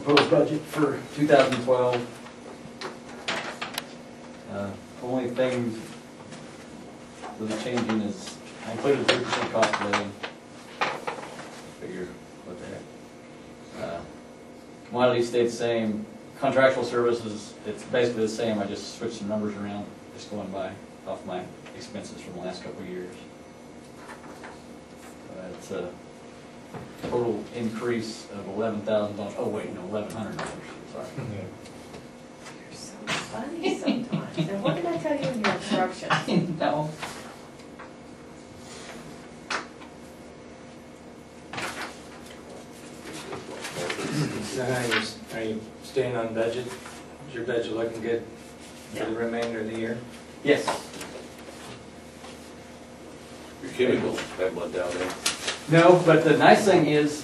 proposed budget for 2012. Only thing really changing is I included 3% cost of living. Figure what the heck. Commodities stayed the same. Contractual services, it's basically the same. I just switched some numbers around, just going by off my expenses from the last couple of years. It's a total increase of $11,000. Oh wait, no, $1,100. Sorry. You're so funny sometimes. And what did I tell you in your instructions? No. So are you staying on budget? Is your budget looking good for the remainder of the year? Yes. Your chemicals have went down there. No, but the nice thing is,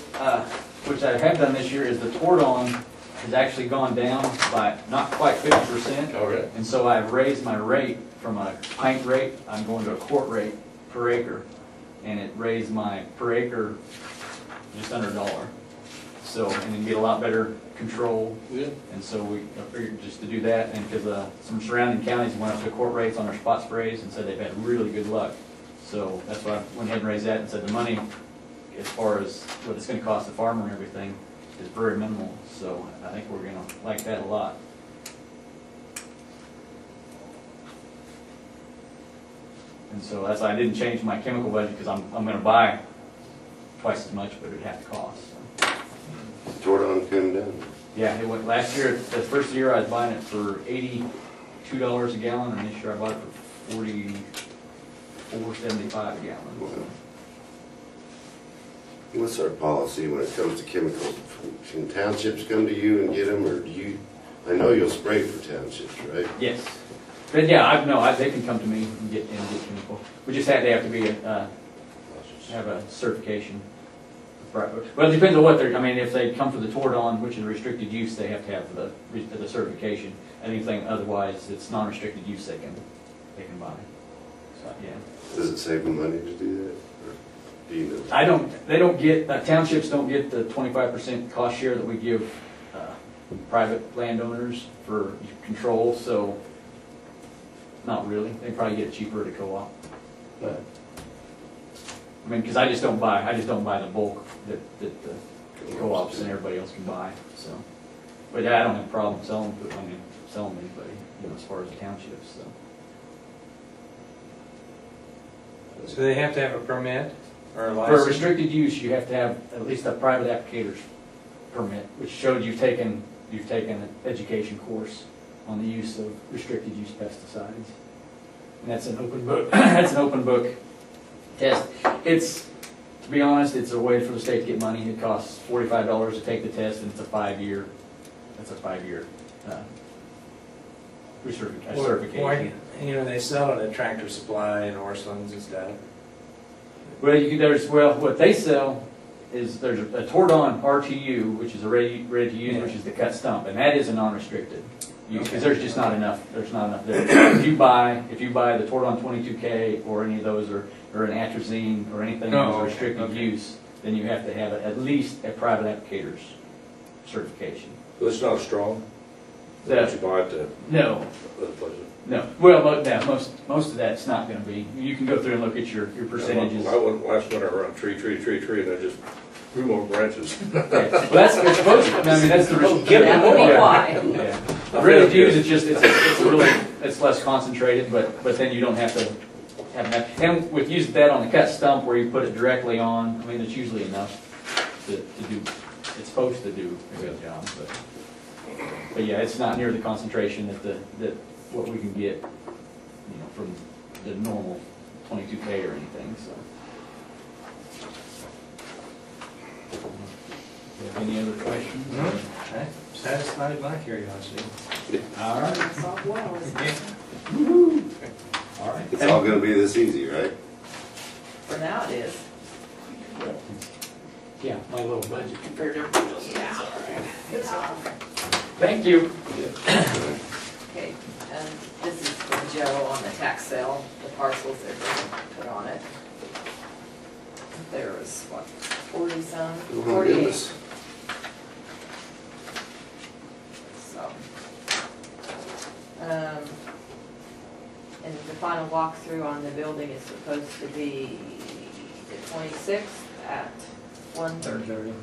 which I have done this year, is the Tordon has actually gone down by not quite 50%. All right. And so I've raised my rate from a pint rate, I'm going to a quart rate per acre. And it raised my per acre just under $1. So, and then get a lot better control. Yeah. And so we figured just to do that, and because some surrounding counties went up to quart rates on their spot sprays and said they've had really good luck. So that's why I went ahead and raised that and said the money, as far as what it's going to cost the farmer and everything, is very minimal. So I think we're going to like that a lot. And so that's why I didn't change my chemical budget, because I'm going to buy twice as much, but it'd have to cost. So. Tordon came down. Yeah, it went last year. The first year I was buying it for $82 a gallon, and this year I bought it for $44.75 a gallon. Wow. What's our policy when it comes to chemicals? Can townships come to you and get them, or do you? I know you'll spray for townships, right? Yes, but yeah, they can come to me and get chemical. We just they have to be have a certification. Well, it depends on what they're. I mean, if they come for the Tordon, which is restricted use, they have to have the certification. Anything otherwise, it's non-restricted use. They can buy. So yeah. Does it save them money to do that? Or do you know? I don't. They don't get. Townships don't get the 25% cost share that we give private landowners for control. So not really. They probably get it cheaper at a co-op. But I mean, because I just don't buy the bulk that the co-ops and everybody else can buy. So, but yeah, I don't have a problem selling to anybody, as far as the townships. So they have to have a permit or a license? For restricted use, you have to have at least a private applicator's permit, which showed you've taken an education course on the use of restricted use pesticides. And that's an open book. That's an open book test. To be honest, it's a way for the state to get money. It costs $45 to take the test, and it's a 5-year. That's a 5-year certification. Why, they sell it at Tractor Supply and Orsolins and stuff. Well, what they sell is there's a Tordon RTU, which is a ready to use, which is the cut stump, and that is a non-restricted use because there's just not enough. There's not enough there. If you buy the Tordon 22K or any of those, or an atrazine or anything that's restricted use, then you have to have at least a private applicator's certification. So it's not strong? That you buy it no. No. Well, yeah, most of that's not going to be. You can go through and look at your percentages. I went last winter around tree, and I just grew more branches. Okay. Well, that's supposed to. I mean, that's the reason. That would be why. Yeah. Really, to use it's less concentrated, but then you don't have to have enough. And with using that on the cut stump where you put it directly on, I mean, it's usually enough to do. It's supposed to do a good job, but yeah, it's not near the concentration that what we can get, from the normal 22K or anything. So, do you have any other questions? No. That satisfied my curiosity. All right. It's all well, isn't it? All right. It's all going to be this easy, right? For now it is. Yeah, my little budget compared to everybody else. Yeah. Good job. Thank you. Okay, and this is for Joe on the tax sale, the parcels that they put on it. There was, what, 40-some? Oh, 48. goodness. the final walkthrough on the building is supposed to be the 26th at 1:30. 30.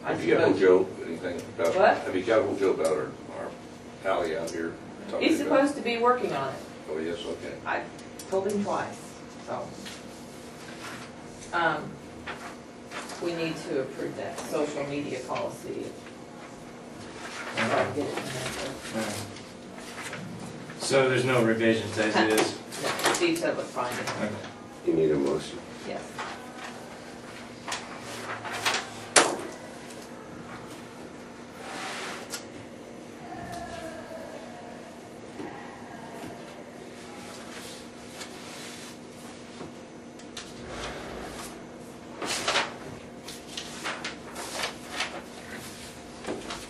Have you got hold Joe, anything about? What? Have you got hold Joe about our alley out here? Talking He's about- supposed to be working on it. Oh, yes, okay. I told him twice, so. We need to approve that social media policy. So I can get it in there. Alright. So there's no revisions as it is? No, Steve said it was fine. Okay. You need a motion. Yes.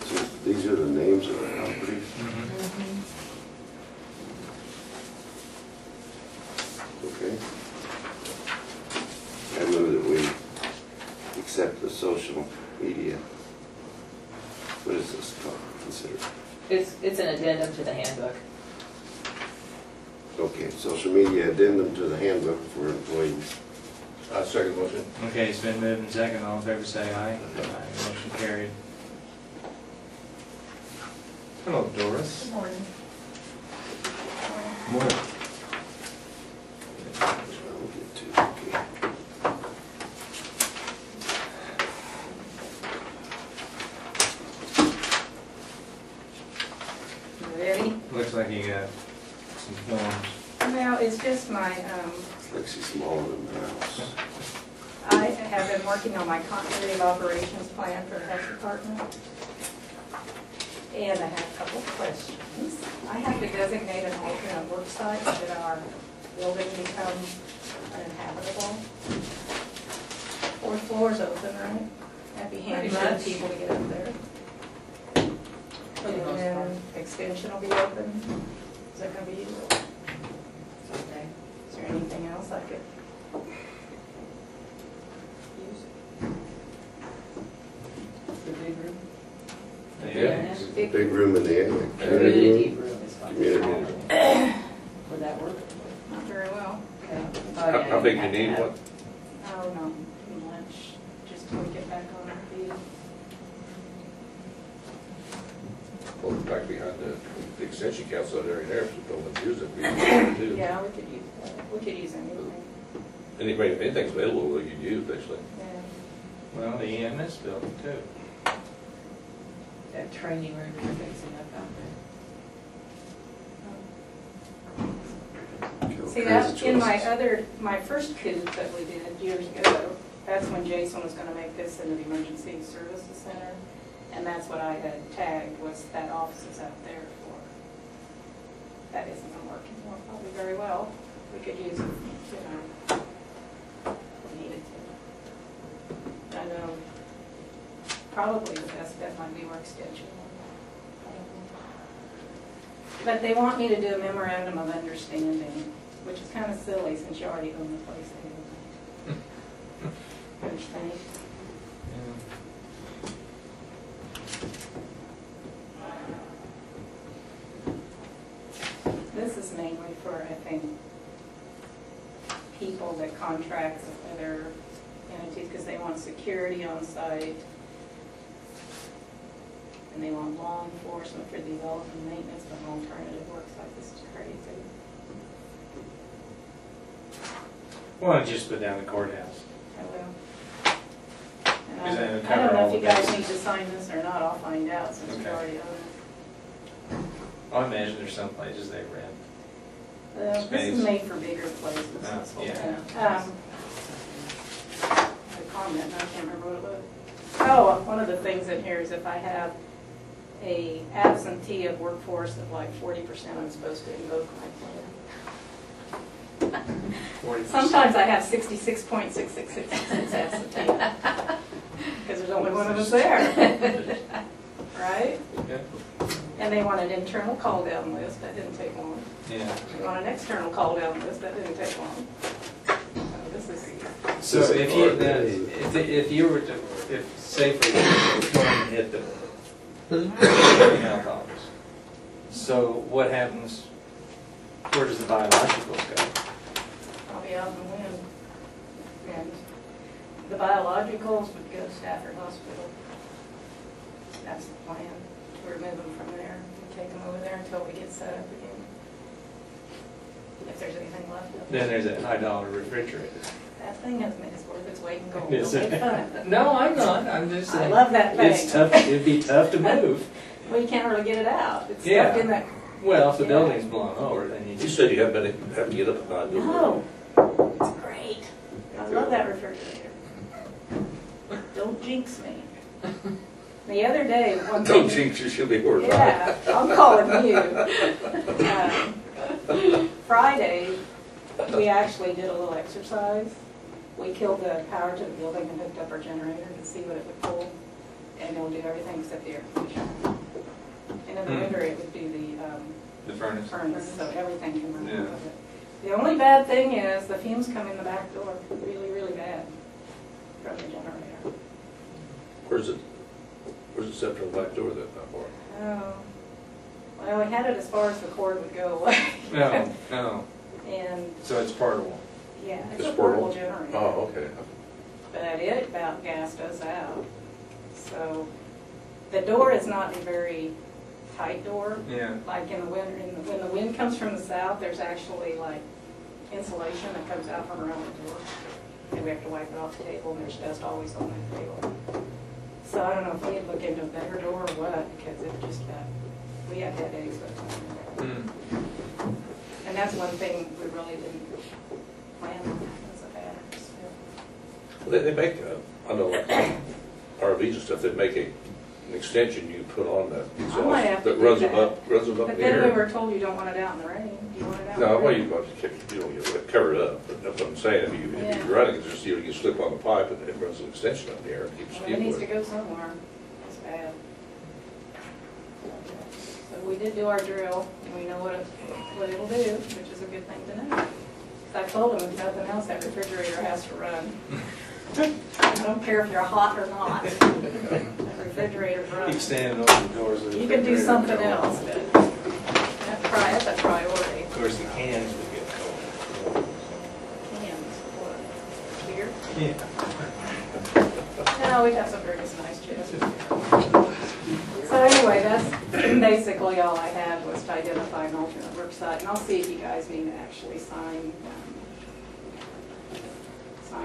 So these are the names of the properties. Okay. I move that we accept the social media. What is this called, considered? It's an addendum to the handbook. Okay, social media addendum to the handbook for employees. Second motion. Okay, it's been moved and second. All in favor say aye. Aye. Motion carried. Hello, Doris. Morning. Morning. I'll get to, okay. You ready? Looks like you got some forms. Well, it's just my, It's like she's smaller than the house. I have been working on my continuity of operations plan for the health department. And I have a couple of questions. I have to designate an alternate work site so that our building becomes uninhabitable. 4th floor's open, right? That'd be handy for the Pretty much. people to get up there. For the most And then part. extension will be open. Is that gonna be used? Okay. Is there anything else I could use? The big room. Yeah. Big room in the annex. Community room is fine. Community. Would that work? Not very well. Okay. Oh, How yeah, big you have to need, have- what? Oh, no, too much, just till we get back on our feet. Well, back behind the extension council out there, if no one's using it, we can do. Yeah, we could use that, we could use anything, Anybody, if anything's available, we could use, basically. yeah. Well, the EMS building too. That training room you're fixing up out there. See, that's in my first coup that we did years ago, that's when Jason was gonna make this into the emergency services center. And that's what I had tagged, was that office is out there for. That isn't working well, probably very well. We could use it, if we needed to. I know, probably the best bet might be work extension. But they want me to do a memorandum of understanding, which is kind of silly since you already own the place anyway. Don't you think? This is mainly for, I think, people that contract with other entities, because they want security on site, and they want law enforcement for development and maintenance of an alternative work site. This is crazy. Why don't you just put down the courthouse? I will. And Is that I cover don't know all if you the guys bases? need to sign this or not, I'll find out since you Okay. already own it. I imagine there's some places they rent. This Space. is made for bigger places. Oh, this whole yeah. thing. A comment, and I can't remember what it was. Oh, one of the things in here is if I have a absentee of workforce of like 40%, I'm supposed to invoke my plan. 40%. Sometimes I have 66.666 absentee. Because there's only one of us there. Right? Okay. And they want an internal call down list, that didn't take long. Yeah. They want an external call down list, that didn't take long. This is, So if you, if you were to, if, say for example, someone hit the health office, so what happens Where does the biologicals go? Probably out in the wind. And the biologicals would go to Stafford Hospital. That's the plan, to remove them from there and take them over there until we get set up again. If there's anything left of Then it. there's that $5 refrigerator. That thing is worth its weight in gold. Is Don't it? make fun of it. No, I'm not, I'm just I saying. love that thing. It's tough, it'd be tough to move. Well, you can't really get it out. It's Yeah. stuck in that. Well, if the Yeah. building's blown over, then you You just. said you haven't been having to get up at night. did you? No, it's great. I love that refrigerator. Don't jinx me. The other day, one Don't thing. jinx you, she'll be worried. Yeah, I'm calling you. Friday, we actually did a little exercise. We killed the power to the building and hooked up our generator to see what it would pull. And it'll do everything except the air conditioner. And in the winter, it would do The furnace. the furnace, so everything can run Yeah. off of it. The only bad thing is the fumes come in the back door, really, really bad from the generator. Where's it set from the back door that far? Oh, well, we had it as far as the cord would go away. No, no, And, so it's portable. yeah, it's It's a portable portable? generator. Oh, okay. But it about gassed us out. So the door is not a very tight door. Yeah. Like in the winter, when the wind comes from the south, there's actually like insulation that comes out from around the door. And we have to wipe it off the table, and there's dust always on that table. So I don't know if we need to look into a better door or what, because it just got, we had headaches with it. Mm. And that's one thing we really didn't plan on, was a bad. They make, I know, like RVs and stuff, they make an extension you put on that I might have exhaust to that do runs them that. up, runs them up But in the then we air. were told you don't want it out in the rain. Do you want it out in the No, rain? well, you don't cover it up, but that's what I'm saying, if Yeah. you're running, it's just, you slip on the pipe and it runs an extension up in the air and keeps Well, it steam needs with to it. go somewhere. It's bad. So we did do our drill, and we know what it'll do, which is a good thing to know. 'Cause I told them, if nothing else, that refrigerator has to run. I don't care if you're hot or not. That refrigerator Keep runs. standing over the doors of the You can do refrigerator. something else, but that's a priority. Of course, the cans would get cold. Cans, what, beer? Yeah. No, we got some very nice chips. So anyway, that's basically all I had, was to identify an alternate work site, and I'll see if you guys need to actually sign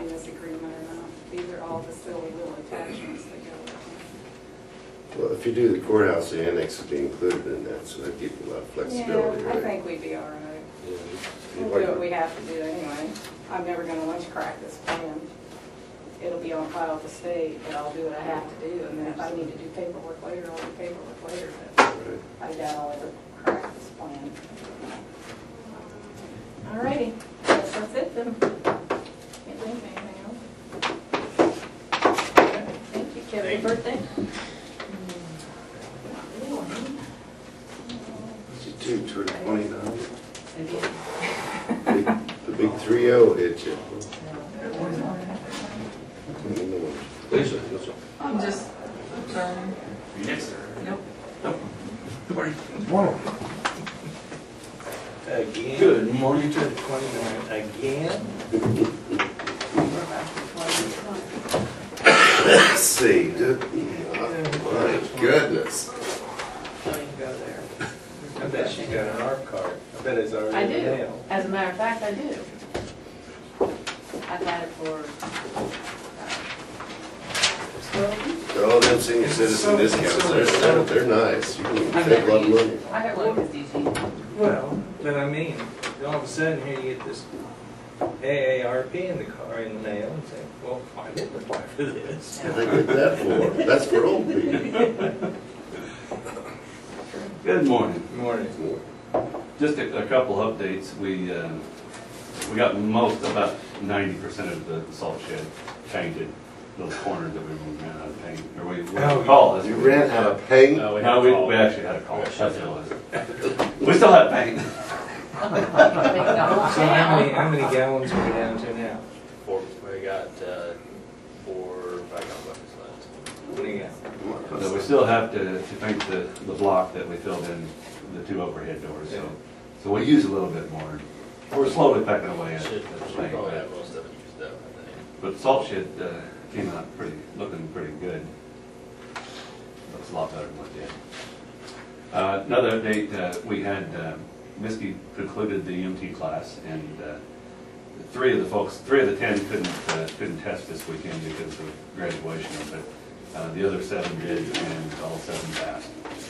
this agreement or not. These are all the silly little attachments that go with Well, if you do the courthouse, the annex would be included in that, so that'd give you a lot of it. flexibility, Yeah, I right? think we'd be all right. Yeah. We'll do what we have to do anyway. I'm never gonna lunch crack this plan. It'll be on file with the state, but I'll do what I have to do, and then if I need to do paperwork later, I'll do paperwork later, but Right. I doubt I'll ever crack this plan. Alrighty, guess that's it then. Can't think of anything else. Thank you, Kevin. Happy birthday. You too, 29. The big 3-0 hit you. Lisa. I'm just, sorry. Yes, sir. Nope. Again? Good morning. To the 29th again? Let's see. My goodness. So you can go there. I bet she's got an ARP card. I bet it's already I in the do. mail. As a matter of fact, I do. I've had it for 12 weeks. All them senior citizen discounts, they're nice. You can save a lot of money. I got one with DG. Well, but I mean, all of a sudden here you get this AARP in the car, in the mail, and say, well, I didn't apply for this. What they get that for? That's for old people. Good morning. Good morning. Just a couple updates. We got about 90% of the salt shed painted. Those corners that we ran out of paint, or we call it. You ran out of paint? No, we actually had a call. That's what it was. We still have paint. So how many gallons are we down to now? We got 4 background buckets left. What do you got? So we still have to paint the block that we filled in the 2 overhead doors. So So we use a little bit more. We're slowly pecking away at Should the probably thing. have most of it used up, I think. But the salt shed came out looking pretty good. Looks a lot better than what it did. Another update, we had, Misty concluded the EMT class, and 3 of the 10 couldn't test this weekend because of graduation, but the other 7 did, and all 7 passed.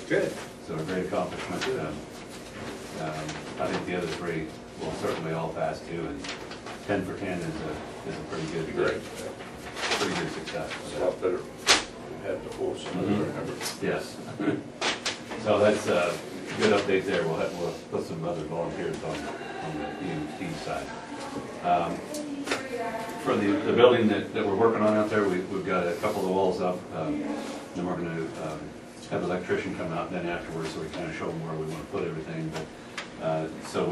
Good. So a great accomplishment. I think the other 3 will certainly all pass too, and 10 for 10 is a pretty good, Great. pretty good success. It's a lot better than we had before, so I remember. Yes. So that's a good update there. We'll put some other volunteers on the EMT side. For the building that we're working on out there, we've got a couple of the walls up. Then we're going to have the electrician come out, and then afterwards, so we kind of show them where we want to put everything. But so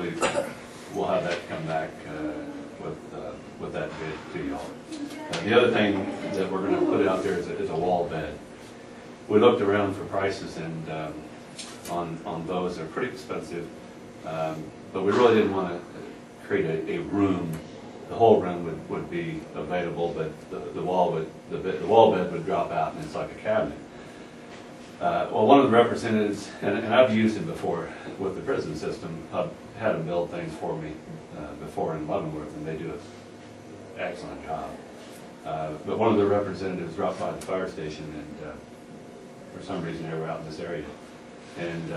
we'll have that come back with that bid to y'all. The other thing that we're going to put out there is a wall bed. We looked around for prices, and on those, they're pretty expensive. But we really didn't want to create a room. The whole room would be available, but the wall bed would drop out, and it's like a cabinet. Well, one of the representatives, and I've used him before with the prison system. I've had them build things for me before in Leavenworth, and they do an excellent job. But one of the representatives dropped by the fire station, and for some reason they were out in this area, and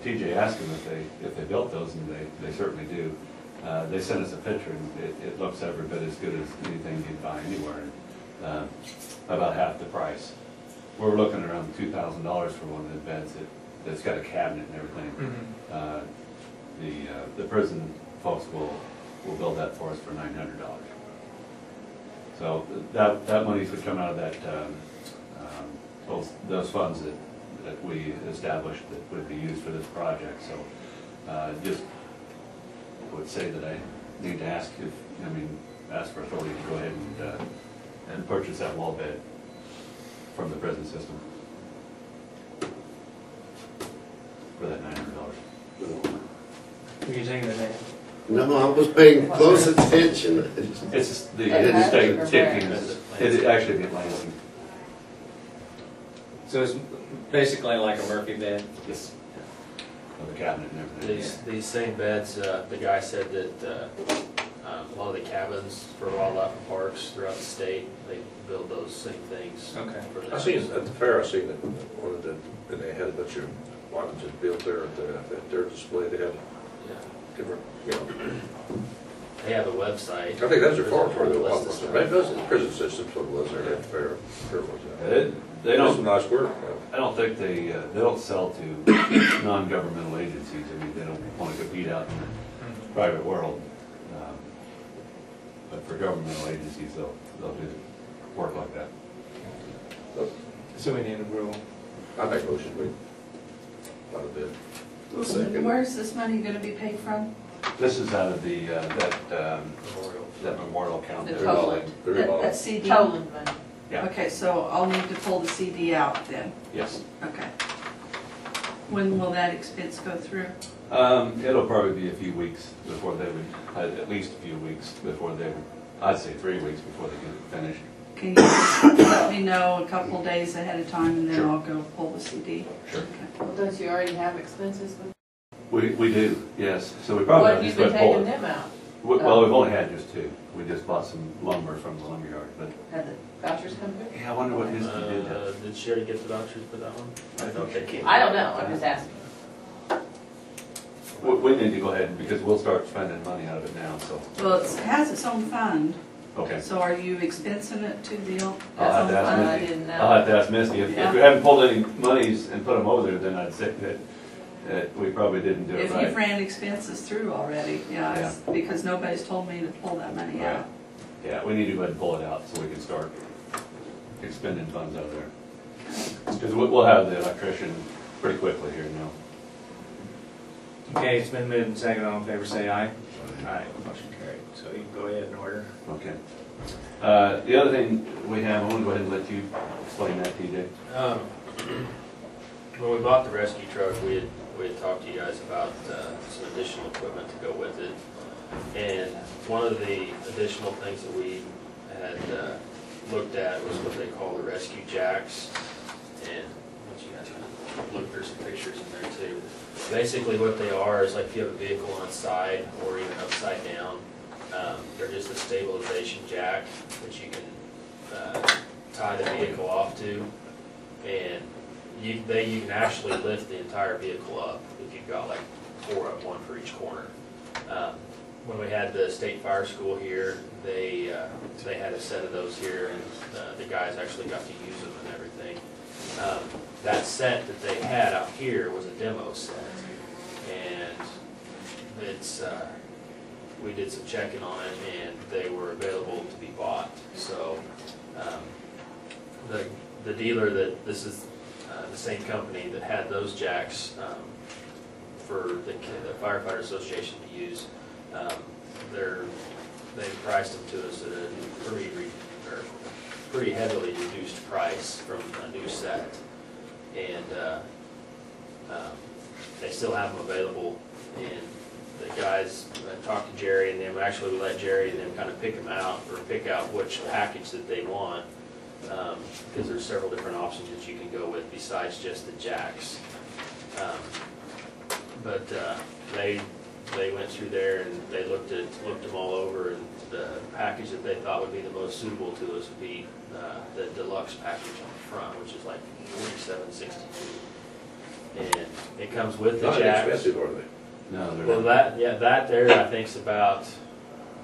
TJ asked them if they built those, and they certainly do. They sent us a picture, and it looks every bit as good as anything you'd buy anywhere, about half the price. We're looking around $2,000 for one of the beds that's got a cabinet and everything. The prison folks will build that for us for $900. So that money would come out of that those funds that we established that would be used for this project. So just would say that I need to ask for authority to go ahead and purchase that wall bed from the prison system for that $900. Were you taking the name? No, I was paying close attention. It's the Lansing or state where? team. It actually be Lansing. So it's basically like a Murphy bed. Yes. With the cabinet and everything. These same beds, the guy said that a lot of the cabins for wildlife and parks throughout the state, they build those same things. Okay. For them. I seen at the fair, I seen that one of and they had a bunch of watches built there at their display. They had Yeah. different, They have a website. I think that's a far for the List of watches. stuff. Maybe that's the prison system, so it was there at the fair. They That's some don't. nice work. I don't think they don't sell to non-governmental agencies. I mean, they don't want to compete out in the private world. But for governmental agencies, they'll do work like that. So we need a rule. I make a motion, we, not a bid. A second. Where's this money gonna be paid from? This is out of the Memorial. that memorial account. The there. total. The That revolving. CD? Toland money. Yeah. Okay, so I'll need to pull the CD out then. Yes. Okay. When will that expense go through? It'll probably be a few weeks before they would, at least a few weeks before they would, I'd say 3 weeks before they get it finished. Can you just let me know a couple days ahead of time and then Sure. I'll go pull the CD? Sure. Okay. Well, don't you already have expenses with, We do, yes. So we probably what have you just been going to pull taking it. them out? Well, we've only had just 2. We just bought some lumber from the lumberyard, but Have the vouchers come through? yeah, I wonder what Misty did. Did she already get the vouchers for that one? I thought they came. I don't know, I'm just asking. We need to go ahead because we'll start spending money out of it now, so. Well, it has its own fund, Okay. so are you expensing it to the I'll its have own to ask fund? I Misty. didn't know. I'll have to ask Misty. If we haven't pulled any monies and put them over there, then I'd say that we probably didn't do it If right. you've ran expenses through already, yeah, it's because nobody's told me to pull that money Right. out. Yeah, we need to go ahead and pull it out so we can start expending funds out of there. Because we'll have the electrician pretty quickly here now. Okay, it's been moved and seconded. All in favor, say aye. Aye. Motion carried. So you can go ahead and order. Okay. The other thing we have, I want to go ahead and let you explain that, TJ. When we bought the rescue truck, we we had talked to you guys about some additional equipment to go with it. And one of the additional things that we had looked at was what they call the rescue jacks. And once you guys kind of look, there's some pictures in there too. Basically what they are is like if you have a vehicle on its side or even upside down, they're just a stabilization jack that you can tie the vehicle off to. And you can actually lift the entire vehicle up if you've got like 4 of one for each corner. When we had the state fire school here, they had a set of those here, and the guys actually got to use them and everything. That set that they had out here was a demo set, and it's we did some checking on it, and they were available to be bought. So the dealer that this is the same company that had those jacks for the Firefighter Association to use. They priced them to us at a pretty heavily reduced price from a new set, and they still have them available. And the guys talked to Jerry and them. Actually, we let Jerry and them kind of pick them out or pick out which package that they want, because there's several different options that you can go with besides just the jacks. But they went through there and they looked them all over, and the package that they thought would be the most suitable to us would be the deluxe package on the front, which is like $47.62, and it comes with the Not jacks. expensive, are they? No, they're Well, not. that there I think's about,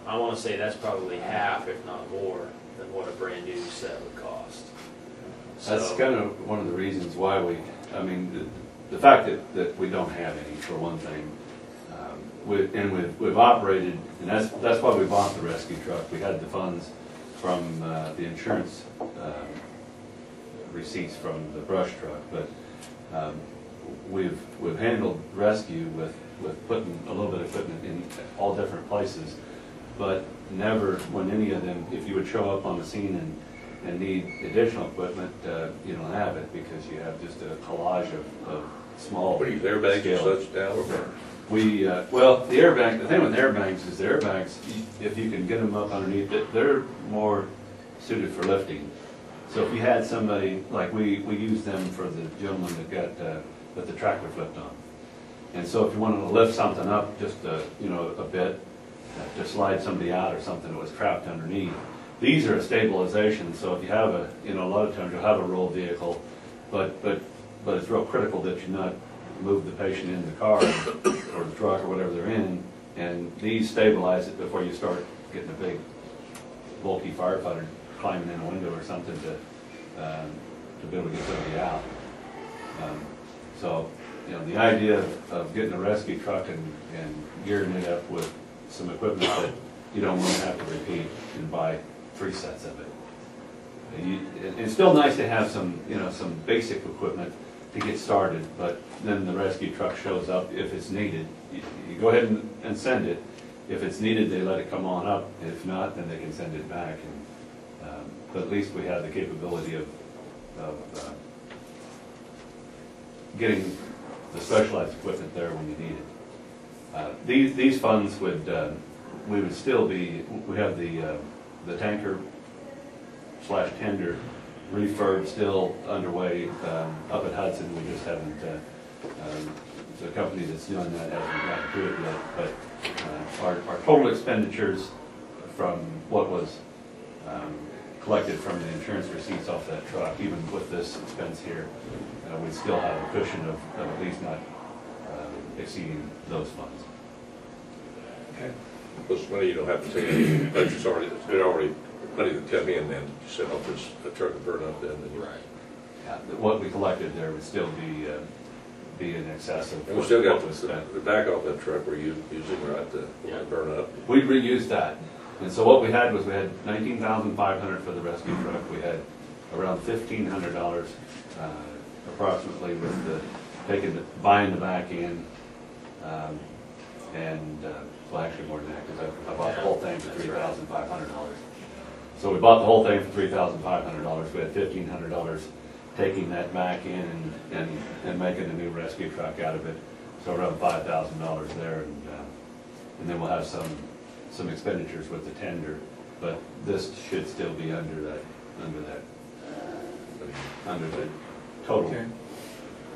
I want to say that's probably half, if not more, than what a brand new set would cost. That's So- kind of one of the reasons why I mean, the fact that we don't have any, for one thing. We've operated, and that's why we bought the rescue truck. We had the funds from the insurance receipts from the brush truck, but we've handled rescue with putting a little bit of equipment in all different places, but never when any of them, if you would show up on the scene and need additional equipment, you don't have it because you have just a collage of small. What do you use, airbags scale. and such now? Well, the airbag, the thing with airbags is the airbags, if you can get them up underneath it, they're more suited for lifting. So if you had somebody, like we use them for the gentleman that the tractor flipped on. And so if you wanted to lift something up just a bit, to slide somebody out or something that was trapped underneath, these are a stabilization. So if you have a lot of times you'll have a roll vehicle, but it's real critical that you not move the patient in the car or the truck or whatever they're in, and these stabilize it before you start getting a big bulky firefighter climbing in a window or something to be able to get somebody out. So the idea of getting a rescue truck and gearing it up with some equipment that you don't want to have to repeat and buy 3 sets of it. It's still nice to have some basic equipment to get started, but then the rescue truck shows up if it's needed. You go ahead and send it. If it's needed, they let it come on up. If not, then they can send it back. But at least we have the capability of getting the specialized equipment there when you need it. These funds we would still be. We have the tanker / tender refurb still underway up at Hudson. We just haven't, the company that's doing that hasn't gotten to it yet, but our total expenditures from what was collected from the insurance receipts off that truck, even with this expense here, we still have a cushion of at least not exceeding those funds. Okay. Plus money you don't have to take any purchase already, there's already money to come in then, you set off this truck and burn up then. Right. Yeah, what we collected there would still be in excess of. And we still got what was spent. the back off that truck where you using right to burn up. We reused that. And so what we had was we had $19,500 for the rescue truck. We had around $1,500 approximately with buying the back end, well, actually more than that because I bought the whole thing for $3,500. So we bought the whole thing for $3,500. We had $1,500 taking that back in and making a new rescue truck out of it. So around $5,000 there, and then we'll have some expenditures with the tender, but this should still be under the total, Okay.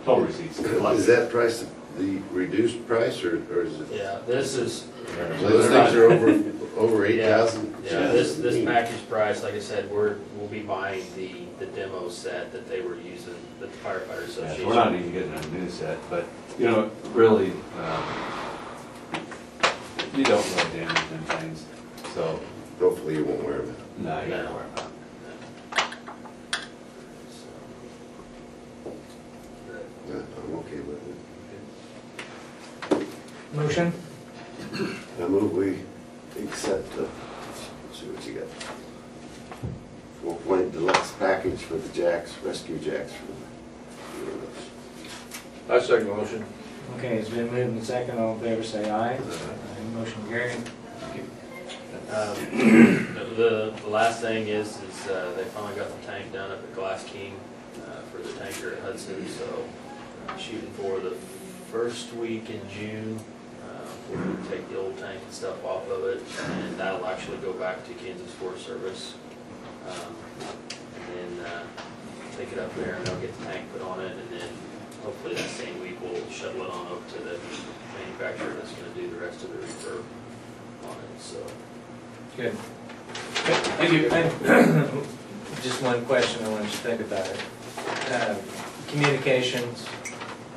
total receipts. Is that price the reduced price, or is it? Yeah, this is, So those things are over Yeah. 8,000? yeah, this package price, like I said, we'll be buying the demo set that they were using, that the firefighter Yeah, association. we're not even getting a new set, but, you know, really, you don't really damage them things, so, Hopefully you won't wear them. no, you No. don't worry about it. I'm okay with it. Motion? I move we accept the, let's see what you got. 4-point deluxe package for the jacks, rescue jacks for the units. I second the motion. Okay, it's been moved and second, all in favor say aye. Motion carried. The last thing is they finally got the tank done up at Glass King for the tanker at Hudson, so shooting for the first week in June. We'll take the old tank and stuff off of it, and that'll actually go back to Kansas Forest Service. And then take it up there, and they'll get the tank put on it, and then hopefully that same week we'll shuttle it on over to the manufacturer that's going to do the rest of the refurb on it, so. Good. Thank you. Just one question I want you to think about it. Communications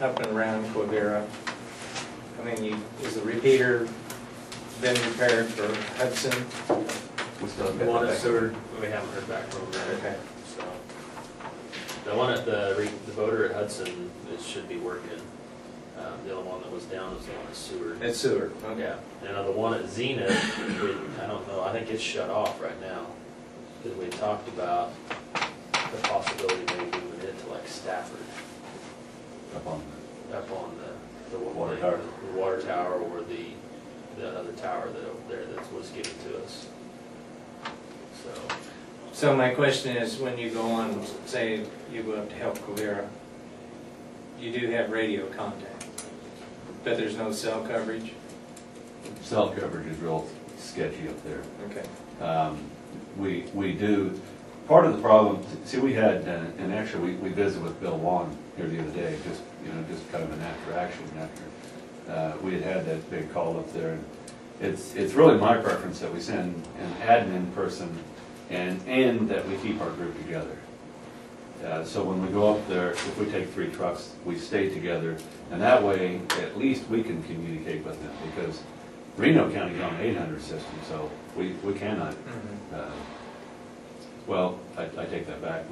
up and around Quivira. I mean, is the repeater been repaired for Hudson? We still have The one at that. Seward, we haven't heard back from them yet. Okay. So, the one at the voter at Hudson, it should be working. The other one that was down is the one at Seward. At Seward, okay. Yeah, and the one at Zenith, I don't know, I think it's shut off right now. Because we talked about the possibility of maybe moving it to like Stafford, Up on up on the Water tower. The water tower, or the other tower that over there that was given to us. So. So my question is, when you go on, say you go up to help Quivira, you do have radio contact, but there's no cell coverage? Cell coverage is real sketchy up there. Okay. We do, part of the problem, see, we had, and actually we visited with Bill Wan here the other day, just kind of an after action after. We had that big call up there, and it's really my preference that we send an admin person and that we keep our group together. So when we go up there, if we take 3 trucks, we stay together, and that way, at least we can communicate with them, because Reno County's on an 800 system, so we cannot, well, I take that back,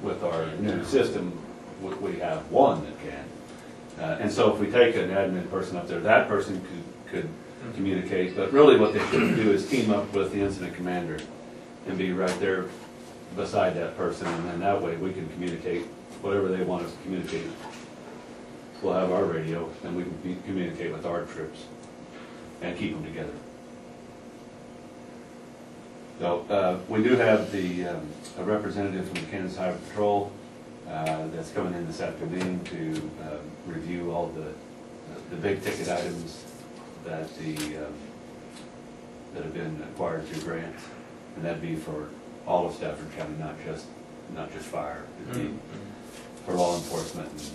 with our new system, we have one that can. And so if we take an admin person up there, that person could communicate, but really what they should do is team up with the incident commander and be right there beside that person, and then that way we can communicate whatever they want us to communicate. We'll have our radio, and we can communicate with our troops and keep them together. So we do have a representative from the Kansas Highway Patrol that's coming in this afternoon to review all the big ticket items that that have been acquired through grants, and that'd be for all of Stafford County, not just fire. It'd be for law enforcement and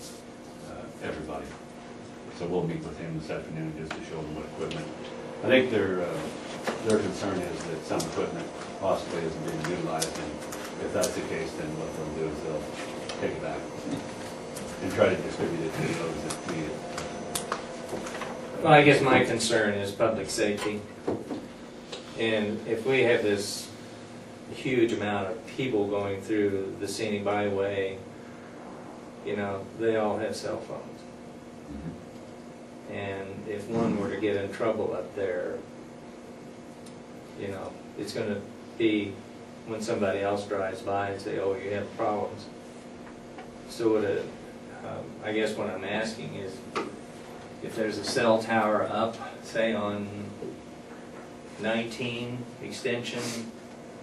everybody. So we'll meet with him this afternoon just to show him what equipment. I think their concern is that some equipment possibly isn't being utilized, and if that's the case, then what they'll do is they'll take it back and try to distribute it to those that need it. Well, I guess my concern is public safety. And if we have this huge amount of people going through the scenic byway, you know, they all have cell phones. And if one were to get in trouble up there, you know, it's going to be when somebody else drives by and say, oh, you have problems. So I guess what I'm asking is, if there's a cell tower up, say on 19 extension,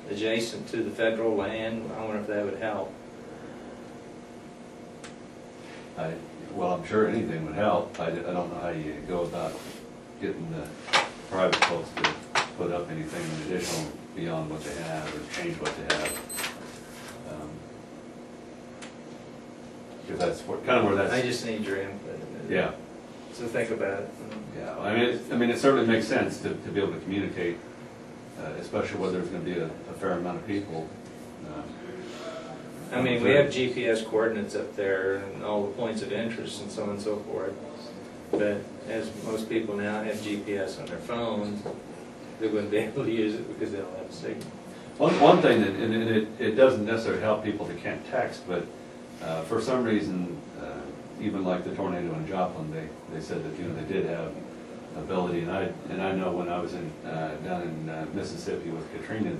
adjacent to the federal land, I wonder if that would help. Well, I'm sure anything would help. I don't know how you go about getting the private folks to put up anything additional beyond what they have or change what they have. Because that's kind of where that's. I just need your input. Yeah. So think about it. Yeah, I mean, it certainly makes sense to be able to communicate, especially where there's going to be a fair amount of people. I mean, we have GPS coordinates up there and all the points of interest and so on and so forth. But as most people now have GPS on their phones, they wouldn't be able to use it because they don't have a signal. One thing that, and it doesn't necessarily help people that can't text, but for some reason, even like the tornado in Joplin, they said that, you know, they did have ability, and I know when I was down in Mississippi with Katrina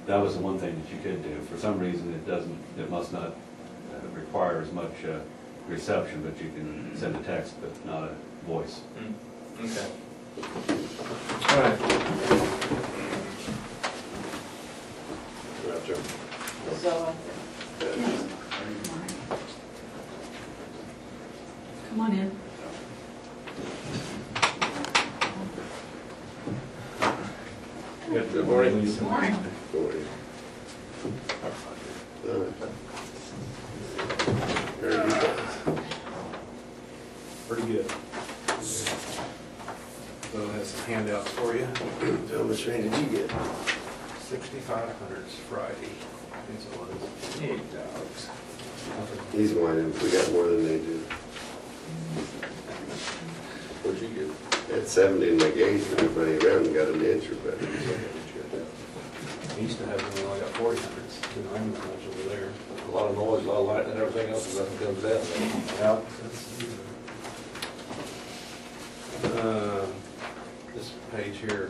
that was the one thing that you could do. For some reason, it must not require as much reception, but you can send a text, but not a voice. Okay. All right. Go out there. So, Come on in. Good morning. Good morning. Very good. Pretty good. So it has some handouts for you. How much rain did you get? 6,500 is Friday. These are ones. 8 dogs. He's whining if we got more than they do. What'd you get? At 70 in my gauge, but everybody around got an inch or better. We used to have them, we only got 400s. Didn't rain that much over there. A lot of noise, a lot of light, and everything else, and nothing comes down. Yeah. This page here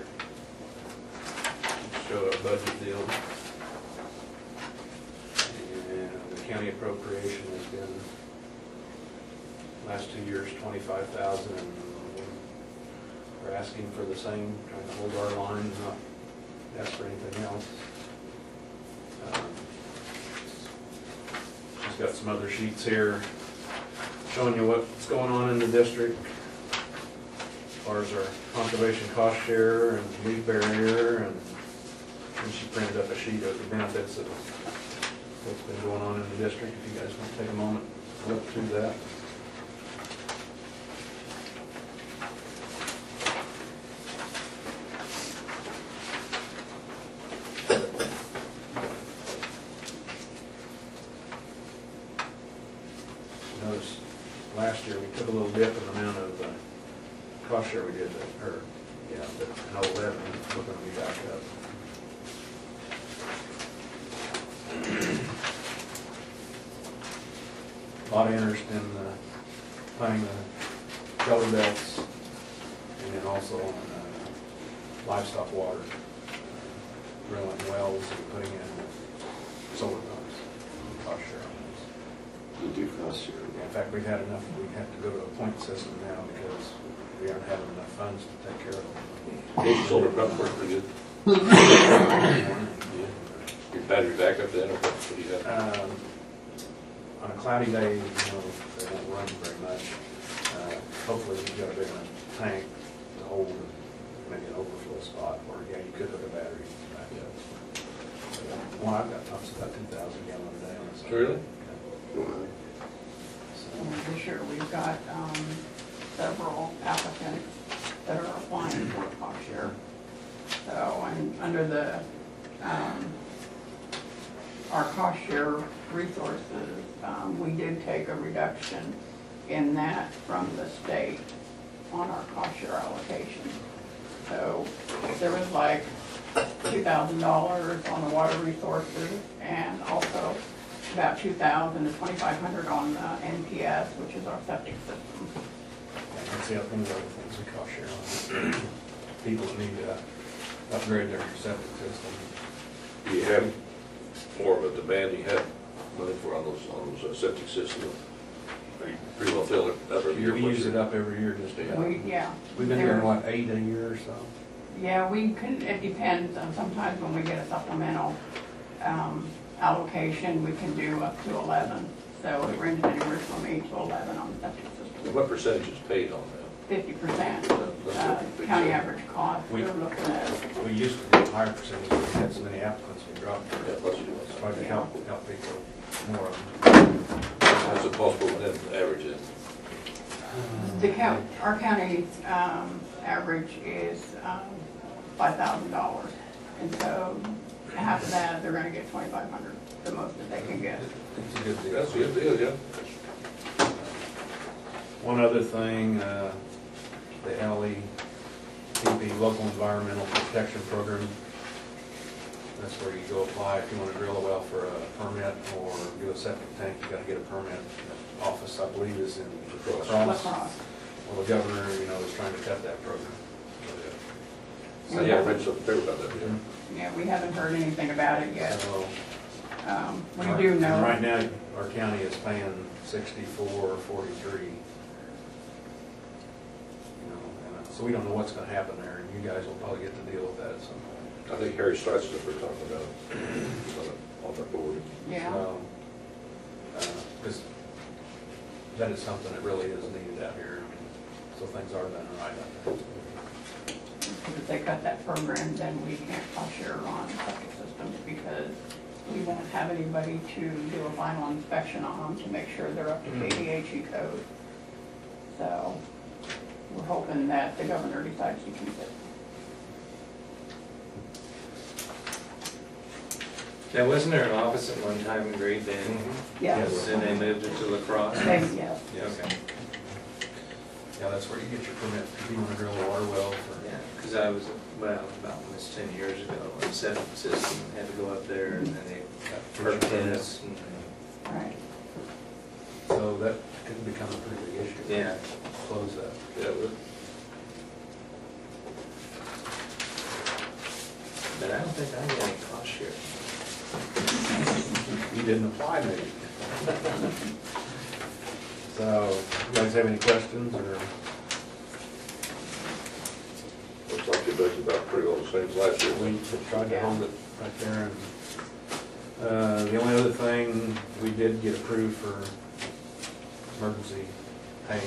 show a budget deal. And the county appropriation has been, last 2 years, 25,000, and we're asking for the same, trying to hold our line, not ask for anything else. She's got some other sheets here showing you what's going on in the district as far as our conservation cost share and leaf barrier, and she printed up a sheet of the benefits of what's been going on in the district. If you guys want to take a moment to look through that. Notice last year we took a little dip in the amount of cost share we did, but in 11, we're going to be back up. A lot of interest in planting the shelter belts, and then also on livestock water, drilling wells and putting in solar pumps, cost share on those. You do cost share. In fact, we've had enough, we have to go to a point system now because we aren't having enough funds to take care of them. Those solar pumps work pretty good. Your battery backup then, or what do you have? On a cloudy day, they won't run very much. Hopefully you've got a big enough tank to hold maybe an overflow spot where, you could hook a battery back up. The one I've got pumps about 2,000 gallons a day on this. Really? This year, we've got several applicants that are applying for cost share. So, and under the, our cost share resources, we did take a reduction in that from the state on our cost share allocation. So there was like $2,000 on the water resources, and also about $2,000 to $2,500 on the NPS, which is our septic system. And that's the other thing we cost share on. People that need to upgrade their septic system. Do you have more of a demand you have money for on those septic systems? Are you pretty well filled it up every year? We use it up every year just to, Yeah. we've been doing what, 8 a year or so? Yeah, we can, it depends, sometimes when we get a supplemental allocation, we can do up to 11. So it ranges anywhere from 8 to 11. What percentage is paid on that? 50%, That's a big county deal. average cost, we're looking at. We used to get a higher percentage, but we had so many applicants, we dropped Yeah, it. plus you do. It's trying to help people more of them. Is it possible to then average it? Our county's average is $5,000. And so half of that, they're gonna get $2,500, the most that they can get. It's a good deal. That's a good deal, yeah. One other thing, the LEPP, Local Environmental Protection Program. That's where you go apply if you want to drill a well for a permit or do a septic tank, you gotta get a permit. The office, I believe, is in La Crosse. La Crosse. Well, the governor, is trying to cut that program. So, yeah, I read something there about that, yeah. Yeah, we haven't heard anything about it yet. So, We do and know. right now, our county is paying 64.43. So we don't know what's gonna happen there, and you guys will probably get to deal with that at some point. I think Harry Stites is we're talking about on the board. Yeah. Because that is something that really is needed out here, so things are done right out there. If they cut that program, then we can't cost share on septic systems because we won't have anybody to do a final inspection on them to make sure they're up to KDHE code. So we're hoping that the governor decides to keep it. Now, wasn't there an office at one time in Great Bend? Yes. Then they moved it to La Crosse? Yes. Okay. Yeah, that's where you get your permit, if you want to drill a water well for. Yeah, because I was, about almost 10 years ago, when septic system had to go up there, and then they got perk tests. Right. So that could become a pretty big issue. Yeah. Close that. Yeah, but But I don't think I get any cost share. You didn't apply, maybe. So, you guys have any questions, or? looks like your budget's about pretty well the same as last year. We tried to hold it right there. And the only other thing, we did get approved for emergency pay.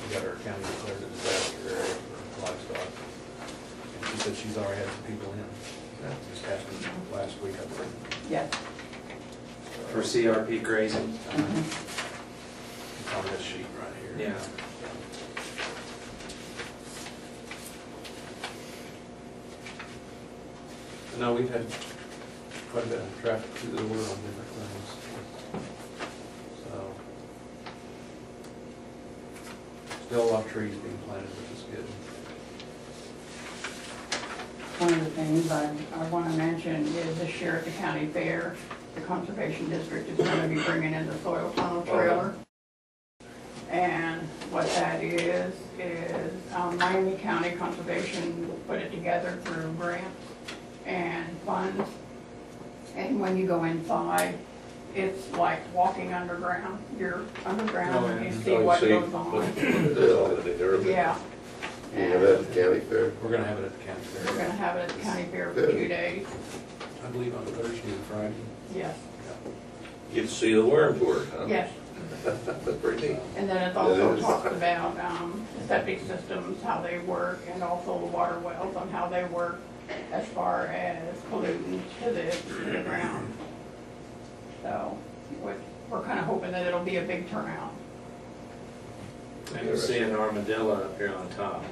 We got our county declared a disaster area for livestock. And she said she's already had some people in. That just happened last week, I believe. Yes. For CRP grazing? It's on this sheet right here. Yeah. No, we've had quite a bit of traffic through the door on different things. So, still a lot of trees being planted, which is good. One of the things I want to mention is this year at the county fair, the conservation district is going to be bringing in the soil tunnel trailer. And what that is Miami County Conservation put it together through grants and funds. And when you go inside, it's like walking underground. You're underground, you see what goes on. Yeah. You have that at the county fair? We're gonna have it at the county fair. We're gonna have it at the county fair for 2 days. I believe on Thursday and Friday. Yes, Get to see the worms work, huh? yes. That's pretty neat. And then it also talks about the septic systems, how they work, and also the water wells on how they work as far as pollutants to the ground. So we're kind of hoping that it'll be a big turnout. I can see an armadillo up here on top.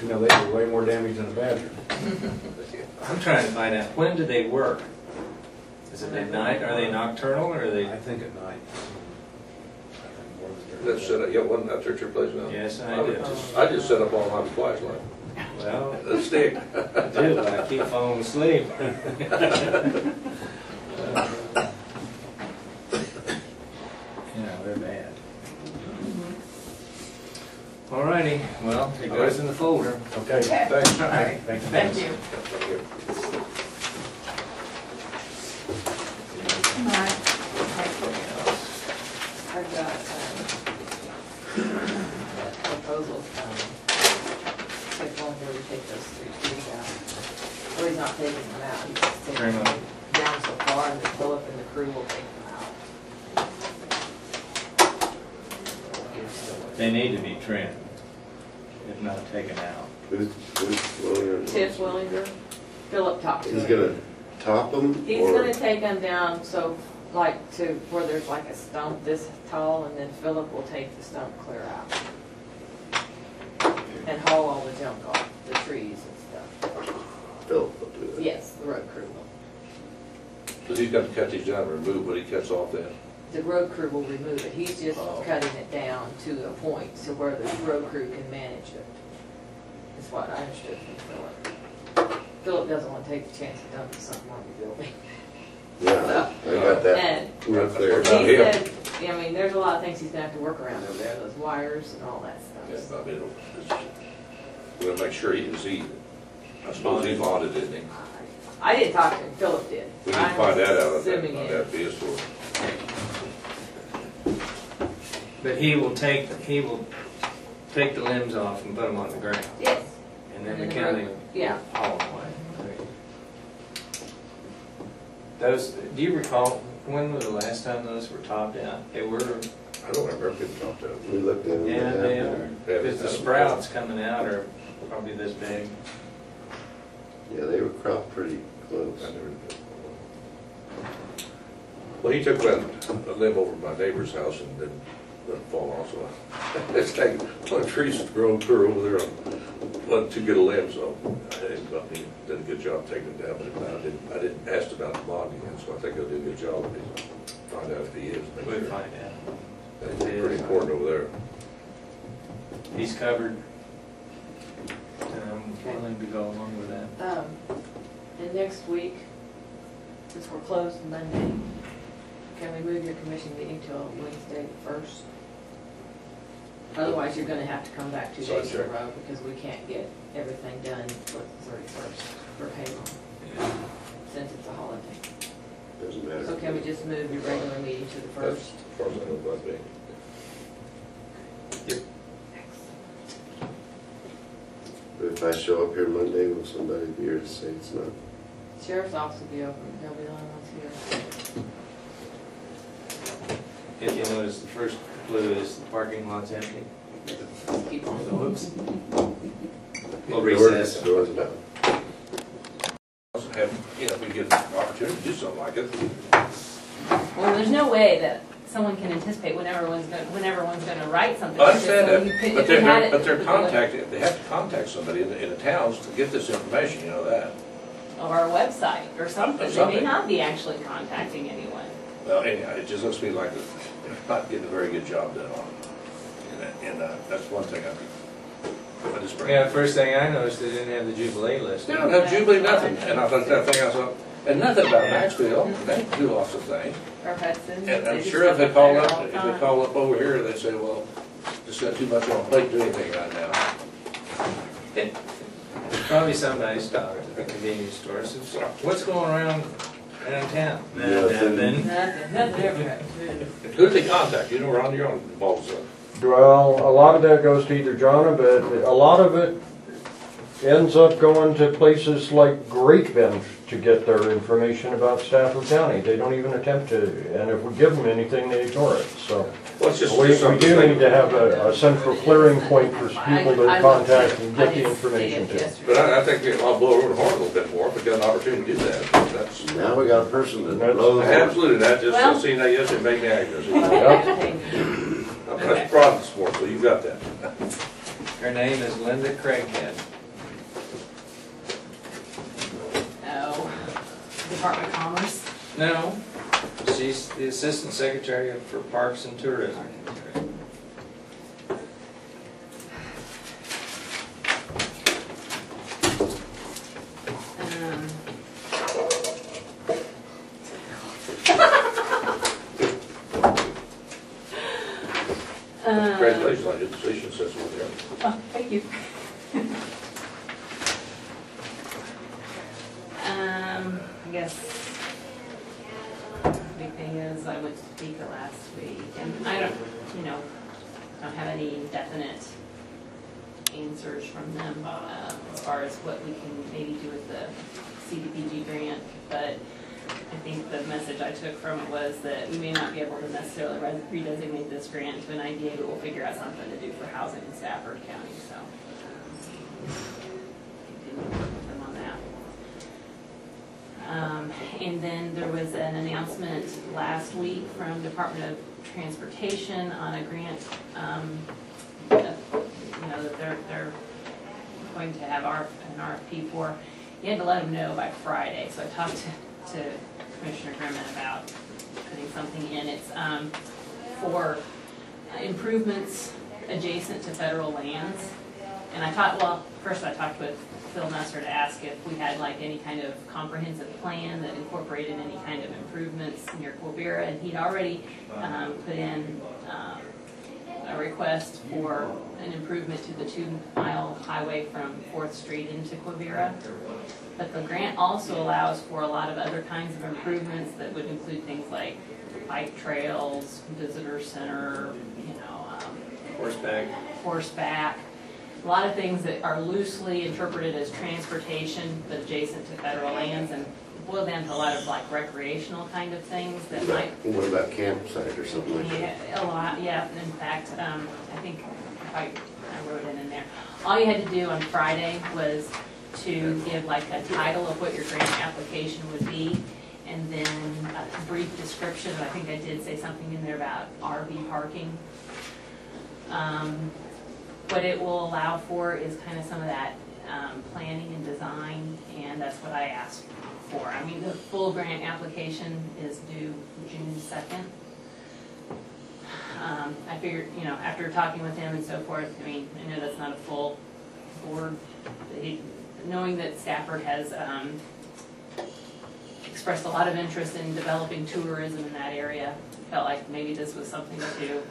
You know, they do way more damage than a badger. I'm trying to find out, when do they work? Is it at night? Are they nocturnal, or are they? I think at night. That's set up, you got one out there at your place now? Yes, I do. I just set up all my flashlight. Well, The stick. I do, but I keep falling asleep. Yeah, they're bad. All righty, well, it goes in the folder. Okay, Okay. thanks. All right. Thank you. Thank you. I've got proposals from Dick Wonder to take those 3 trees out. Well, he's not taking them out, he's just taking Bring them them. down so far, and then Philip and the crew will take them out. They need to be trimmed, if not taken out. Who's William? Tiff Willinger, Philip talked to He's him. gonna top them? He's gonna take them down, so like to where there's like a stump this tall, and then Philip will take the stump clear out. And haul all the junk off, the trees and stuff. Philip will do that. Yes, the road crew will. Because he's got to cut these down and remove what he cuts off then. The road crew will remove it, he's just Oh. cutting it down to a point so where the road crew can manage it. That's what I understood from Philip. Philip doesn't want to take the chance of dumping something on the building. Yeah, I got that And real clear. About he him. said, I mean, there's a lot of things he's gonna have to work around over there, those wires and all that Yeah, stuff. I mean, we're gonna make sure I suppose he bought it, didn't he? I didn't talk to him, Philip did. We need to find that out on Assuming that it. BS store. But he will take the limbs off and put them on the ground, Yes. and then And the then the county road- yeah. will haul them away. Those, do you recall, when was the last time those were topped out? They were, I don't remember getting talked to. We looked at them. yeah, they are. Yeah, Because the sprouts coming out are probably this big. Yeah, they were cropped pretty close. I never did. Well, he took a limb over my neighbor's house and then let it fall off, so it's taking, one of the trees that's grown clear over there, wasn't too good a limb, so he did a good job taking it down, but I didn't ask about the bonding, and so I think he'll do a good job of it. Find out if he is. make We'll sure. find out. That's pretty important over there. He's covered. And I'm willing to go along with that. And next week, since we're closed Monday, can we move your commission meeting till Wednesday the 1st? Otherwise, you're gonna have to come back 2 So days in a sure. row because we can't get everything done for the 31st for payroll, since it's a holiday. Doesn't matter. So can we just move your regular meeting to the 1st? That's as far as I know about me. But if I show up here Monday, will somebody be here to say it's not? Sheriff's office will be open, they'll be the only ones here. If you notice, the first clue is the parking lot's empty. Keep on So, going. oops. We'll Doors- recess. Doors down. Also have, if we get an opportunity to do something like it, Well, there's no way that someone can anticipate when everyone's gonna write something. I understand So you that, could- but if you had it- they're contacting, they have to contact somebody in the towns to get this information, you know that. Or our website or something. They may Something. not be actually contacting anyone. Well, anyhow, it just looks to me like they're not getting a very good job done on it. And that's one thing I just bring. Yeah, first thing I noticed, they didn't have the Jubilee list. They don't have Jubilee, nothing, and I thought that thing I saw, and nothing about Maxfield, they do lots of things. Or Hudson. And I'm just sure if they have call it up, all the if they time. call up over here, they say, well, just got too much on plate to do anything right now. Probably somebody stopped at the convenience store and said, what's going around town? Nothing. Nothing ever. Who do they contact? You know, around your own balls up. Well, a lot of that goes to either Jonna, but a lot of it ends up going to places like Great Bend to get their information about Stafford County. They don't even attempt to, and if we give them anything, they ignore it, so. Well, it's just We something do to need to have a central clearing point for people to contact and get the information to. But I think I'll blow over the horn a little bit more if we got an opportunity to do that. That's Now we got a person that That's- blows. absolutely, that just, Well- seeing that yesterday made me angry. Yep. That's problem sport, so you got that. Her name is Linda Craighead. Oh, Department of Commerce. No, she's the Assistant Secretary for Parks and Tourism. Um, Congratulations on your position, says over there. Oh, thank you. I guess the big thing is I went to Topeka last week and I don't have any definite answers from them as far as what we can maybe do with the CDPG grant, but I think the message I took from it was that we may not be able to necessarily redesignate this grant to an IDA, but we'll figure out something to do for housing in Stafford County, so. Continue to work with them on that. And then there was an announcement last week from Department of Transportation on a grant, that they're going to have an RFP for. You had to let them know by Friday, so I talked to Commissioner Grimman about putting something in. It's for improvements adjacent to federal lands. And first I talked with Phil Messer to ask if we had like any kind of comprehensive plan that incorporated any kind of improvements near Quivira, and he'd already put in a request for an improvement to the 2-mile highway from 4th Street into Quivira. But the grant also allows for a lot of other kinds of improvements that would include things like bike trails, visitor center, horseback, a lot of things that are loosely interpreted as transportation but adjacent to federal lands, and boil down to a lot of like recreational kind of things that might. What about campsite or something like that? Yeah, a lot, yeah. In fact, I think I wrote it in there. All you had to do on Friday was to give like a title of what your grant application would be, and then a brief description. I think I did say something in there about RV parking. What it will allow for is kind of some of that planning and design, and that's what I asked for. I mean, the full grant application is due June 2nd. I figured, after talking with him and so forth, I mean, I know that's not a full board. Knowing that Stafford has expressed a lot of interest in developing tourism in that area, felt like maybe this was something to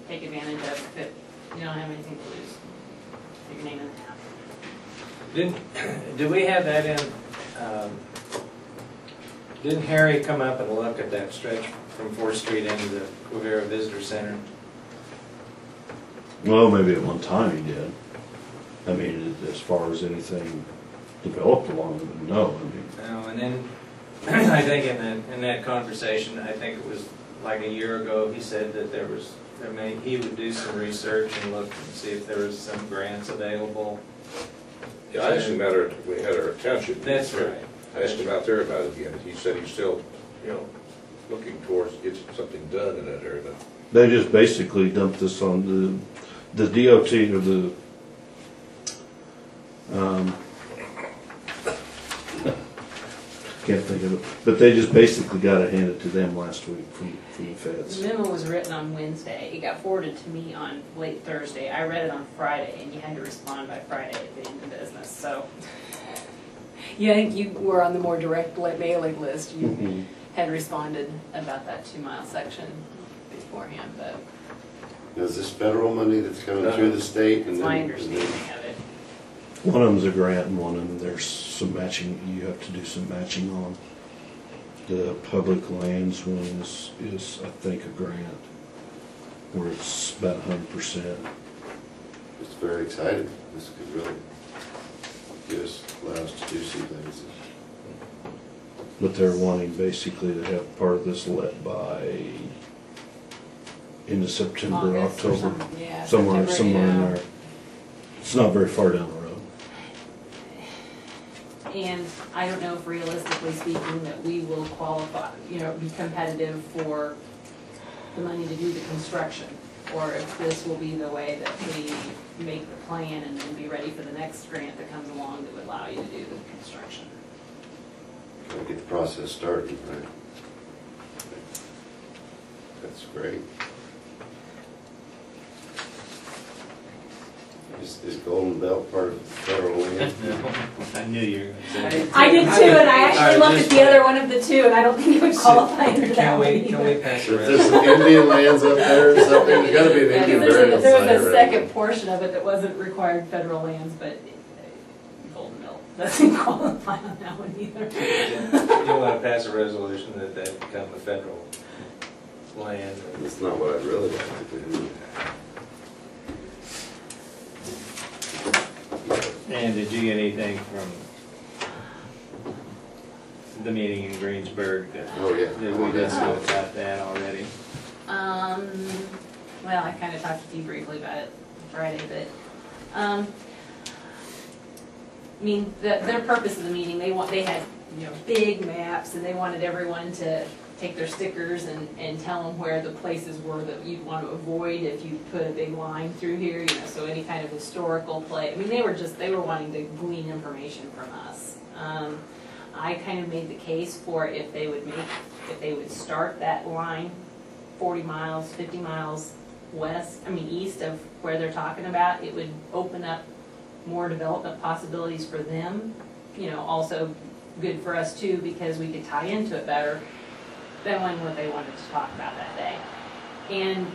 take advantage of if you don't have anything to lose. Put your name in the hat. Did we have that in, didn't Harry come up and look at that stretch from 4th Street into the Quivira Visitor Center? Well, maybe at one time he did. I mean, as far as anything developed along it, no. I mean, No, and then I think in that conversation, I think it was like a year ago, he said that he would do some research and look and see if there was some grants available. Yeah, I asked him about it, we had our township. That's right. I asked him out there about it again. He said he's still, looking towards getting something done in that area. they just basically dumped this on the DOT or the can't think of it, but they just basically got it handed to them last week from the feds. The memo was written on Wednesday. It got forwarded to me on late Thursday. I read it on Friday, and you had to respond by Friday at the end of business. So, yeah, I think you were on the more direct mailing list. You had responded about that 2-mile section beforehand, but Is this federal money that's coming through the state? it's my understanding of it. One of them's a grant, and one of them there's some matching. You have to do some matching on. The public lands one is I think a grant where it's about 100%. It's very exciting. This could really allow us to do some things. But they're wanting basically to have part of this let by into September, August or October, something. Yeah, somewhere September, in yeah. there. It's not very far down the road. And I don't know if realistically speaking that we will qualify, be competitive for the money to do the construction, or if this will be the way that we make the plan and then be ready for the next grant that comes along that would allow you to do the construction. Gotta get the process started, right? That's great. Is Golden Belt part of federal land? I knew you were going to say that. I did too, and I actually looked at the other one of the two, and I don't think it would qualify into that Can one we either. pass If the there's some Indian lands up there or something, there's gotta be an Yeah, Indian there burial was a site. second portion of it that wasn't required federal lands, but Golden Mill doesn't qualify on that one either. You want to pass a resolution that become a federal land? That's not what I'd really like to do. And did you get anything from the meeting in Greensburg, Oh, yeah. did we discuss about that already? Well, I kind of talked to you briefly about it Friday, but, I mean, their purpose of the meeting, they had, you know, big maps, and they wanted everyone to take their stickers and tell them where the places were that you'd want to avoid if you put a big line through here, you know, so any kind of historical place. I mean, they were wanting to glean information from us. I kind of made the case for if they would start that line 40 miles, 50 miles east of where they're talking about, it would open up more development possibilities for them. You know, also good for us too, because we could tie into it better than what they wanted to talk about that day. And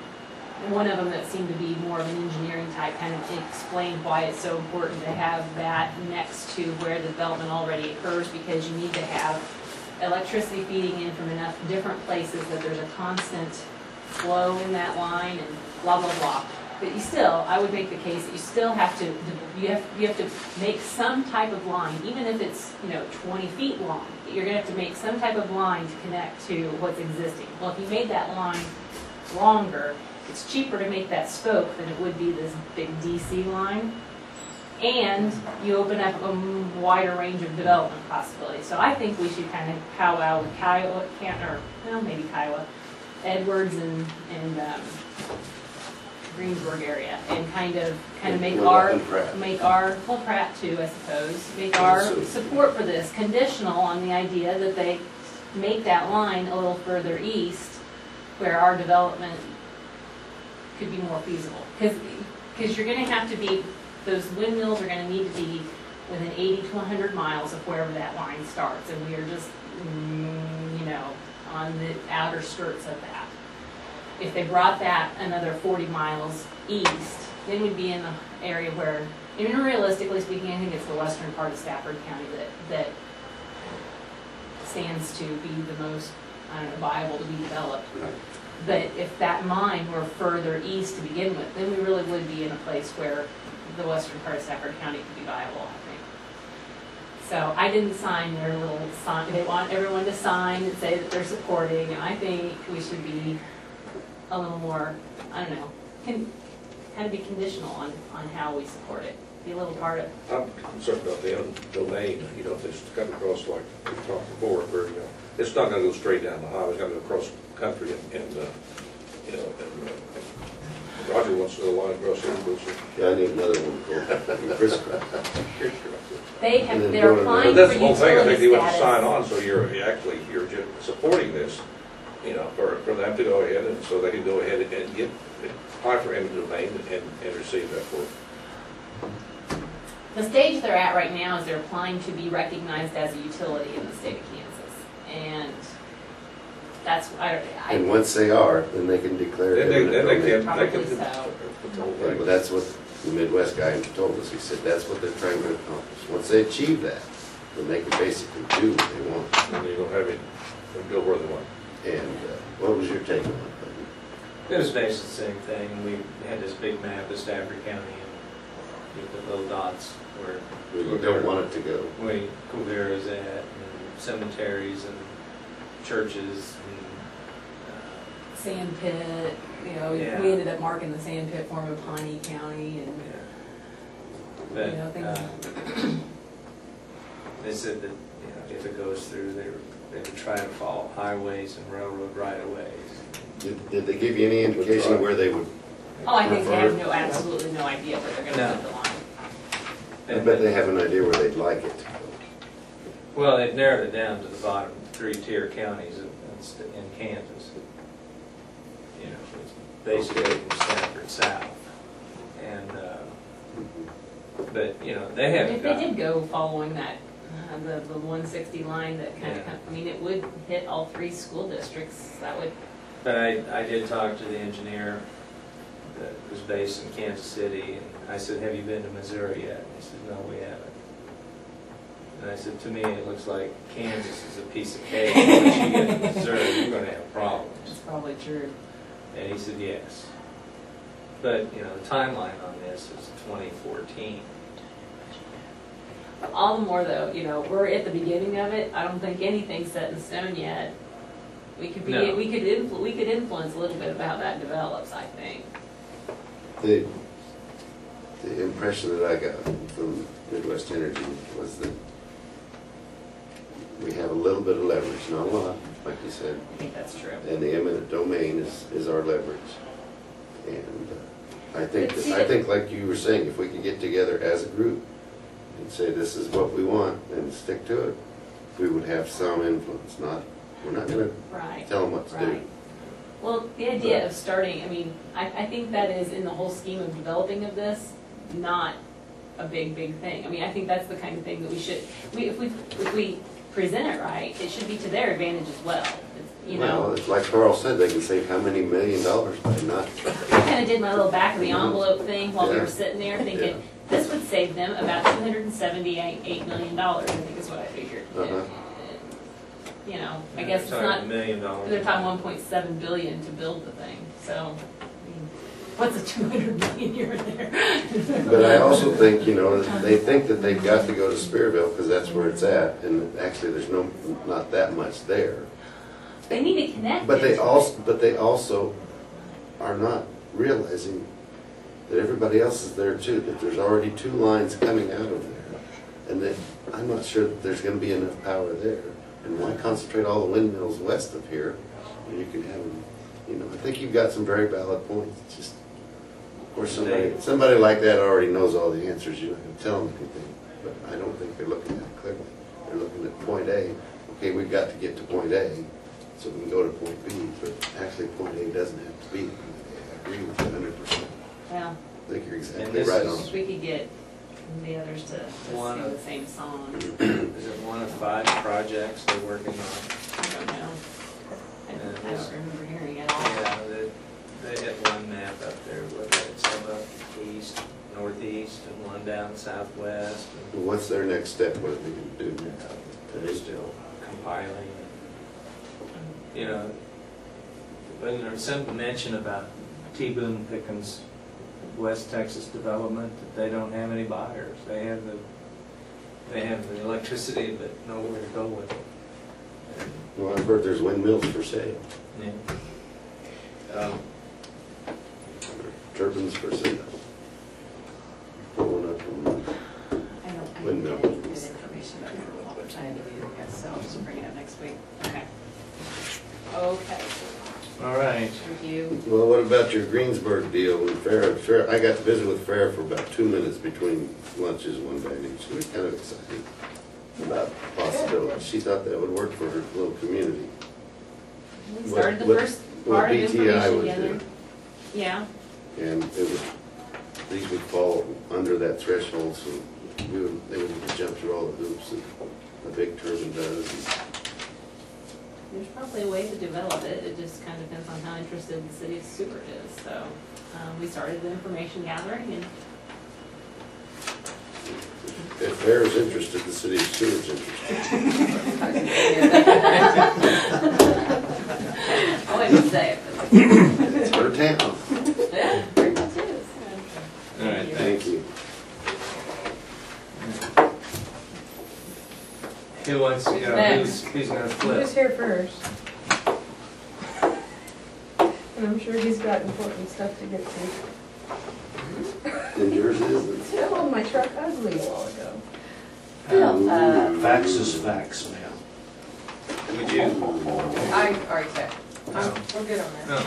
one of them that seemed to be more of an engineering type kind of explained why it's so important to have that next to where the development already occurs, because you need to have electricity feeding in from enough different places that there's a constant flow in that line and blah, blah, blah. But you still, I would make the case that you still have to, you have to make some type of line, even if it's, you know, 20 feet long. You're gonna have to make some type of line to connect to what's existing. Well, if you made that line longer, it's cheaper to make that spoke than it would be this big DC line. And you open up a wider range of development possibilities. So I think we should kind of powwow with maybe Kiowa, Edwards and Greensburg area, and kind of make our Pratt too, I suppose, make our support for this conditional on the idea that they make that line a little further east, where our development could be more feasible. Because you're going to have to be, those windmills are going to need to be within 80 to 100 miles of wherever that line starts, and we are just, you know, on the outer skirts of that. If they brought that another 40 miles east, then we'd be in the area where, even realistically speaking, I think it's the western part of Stafford County that stands to be the most, I don't know, viable to be developed. But if that mine were further east to begin with, then we really would be in a place where the western part of Stafford County could be viable, I think. So I didn't sign their little sign. They want everyone to sign and say that they're supporting, and I think we should be a little more, I don't know, kind of be conditional on how we support it. Be a little part of. I'm concerned about the domain, you know, if it's cut across like we talked before, where, you know, it's not gonna go straight down the highway, it's gonna go across the country and you know, and Roger wants to go line across here, goes here. Yeah, I need another one. They're applying for That's the whole thing, I think utility they want to status. sign on, so you're supporting this, you know, for them to go ahead, and so they can go ahead and apply for eminent domain and receive that for. The stage they're at right now is they're applying to be recognized as a utility in the state of Kansas, and that's And once they are, then they can declare it. Then they can. Probably so. Well, that's what the Midwest guy told us. He said that's what they're trying to accomplish. Once they achieve that, then they can basically do what they want. And you don't have it, go where they want. And what was your take on it? It was basically the same thing. We had this big map of Stafford County, and you put little dots where We don't want it to go. where Covera's at, and cemeteries and churches, Sand pit, you know, Yeah. we ended up marking the sand pit form of Pawnee County, and but you know, things. they said that, you know, if it goes through, they would try to follow highways and railroad right-of-ways. Did they give you any indication of where they would? Oh, I think they prefer have it? absolutely no idea where they're going to No. put the line. I bet they have an idea where they'd like it. Well, they've narrowed it down to the bottom 3-tier counties in Kansas. You know, it's basically from Stafford south. And, but, you know, they haven't If they got. did go following that, the 160 line that kind of, Yeah. I mean, it would hit all 3 school districts. That would. But I did talk to the engineer that was based in Kansas City, and I said, have you been to Missouri yet? And he said, no, we haven't. And I said, to me, it looks like Kansas is a piece of cake. Once you get to Missouri, you're going to have problems. That's probably true. And he said, yes. But, you know, the timeline on this is 2014. All the more though, you know, we're at the beginning of it. I don't think anything's set in stone yet. We could be, No. we could influence a little bit of how that develops, I think. The impression that I got from Midwest Energy was that we have a little bit of leverage, not a lot, like you said, I think that's true. and the eminent domain is our leverage. And I think, But see, I think like you were saying, if we could get together as a group and say this is what we want and stick to it, we would have some influence. We're not gonna Right. tell them what to do. Right. Well, the idea of starting, I mean, I think that is in the whole scheme of developing of this, not a big thing. I mean, I think that's the kind of thing that we should, if we present it right, it should be to their advantage as well. You know, Well, it's like Carl said, they can save how many $1 million by not. I kind of did my little back of the envelope thing while we Yeah. were sitting there Yeah. thinking, this would save them about $278 million, I think is what I figured. Uh-huh. You know, I guess it's They're not, talking $1 million. they're talking 1.7 billion to build the thing, so, I mean, what's a 200 million here and there? But I also think, you know, they think that they've got to go to Spearville because that's where it's at, and actually there's not that much there. They need to connect But it. they also are not realizing that everybody else is there too, that there's already 2 lines coming out of there, and that I'm not sure that there's gonna be enough power there. And why concentrate all the windmills west of here when you can have them, you know, I think you've got some very valid points. It's just, of course, somebody like that already knows all the answers. You're not gonna tell them anything. But I don't think they're looking at it clearly. They're looking at point A. Okay, we've got to get to point A, so we can go to point B, but actually point A doesn't have to be. I agree with you 100%. Well, I think you're And exactly this right is- on. if we could get the others to One sing of- the same song, Is it one of 5 projects they're working on? I don't know. I don't remember hearing it all. Yeah, they had one map up there with it, some up east, northeast, and one down southwest. What's their next step? What are they going to do? They're still compiling. You know, when there's some mention about T. Boone Pickens' West Texas development, that they don't have any buyers. They have the electricity, but nowhere to go with it. Well, I've heard there's windmills for sale, Yeah. turbines for sale. Pulling up from I Windmill. didn't get information about it, which I had to do, yes, so I'll just bring it up next week. Okay. Okay, All right. review. Well, what about your Greensburg deal with Fair? I got to visit with Fair for about 2 minutes between lunches one day, and she was kind of excited about the possibility. She thought that would work for her little community. We started the What- first what part of BTI information would together. do. Yeah, And it would, these would fall under that threshold, so they would have to jump through all the hoops that a big turbine does. there's probably a way to develop it, it just kind of depends on how interested the city of Seward is, so, we started the information gathering and If Fair is interested, the city of Seward's interested. I wouldn't say it, but It's her town. yeah, pretty much is. All right, Thank you. Who wants, Next. who's gonna Who's flip? here first? And I'm sure he's got important stuff to get to. And yours is? Oh, my truck ugly a while ago. Bill, Facts is facts, man. Would you? I already said, we're good on that. No.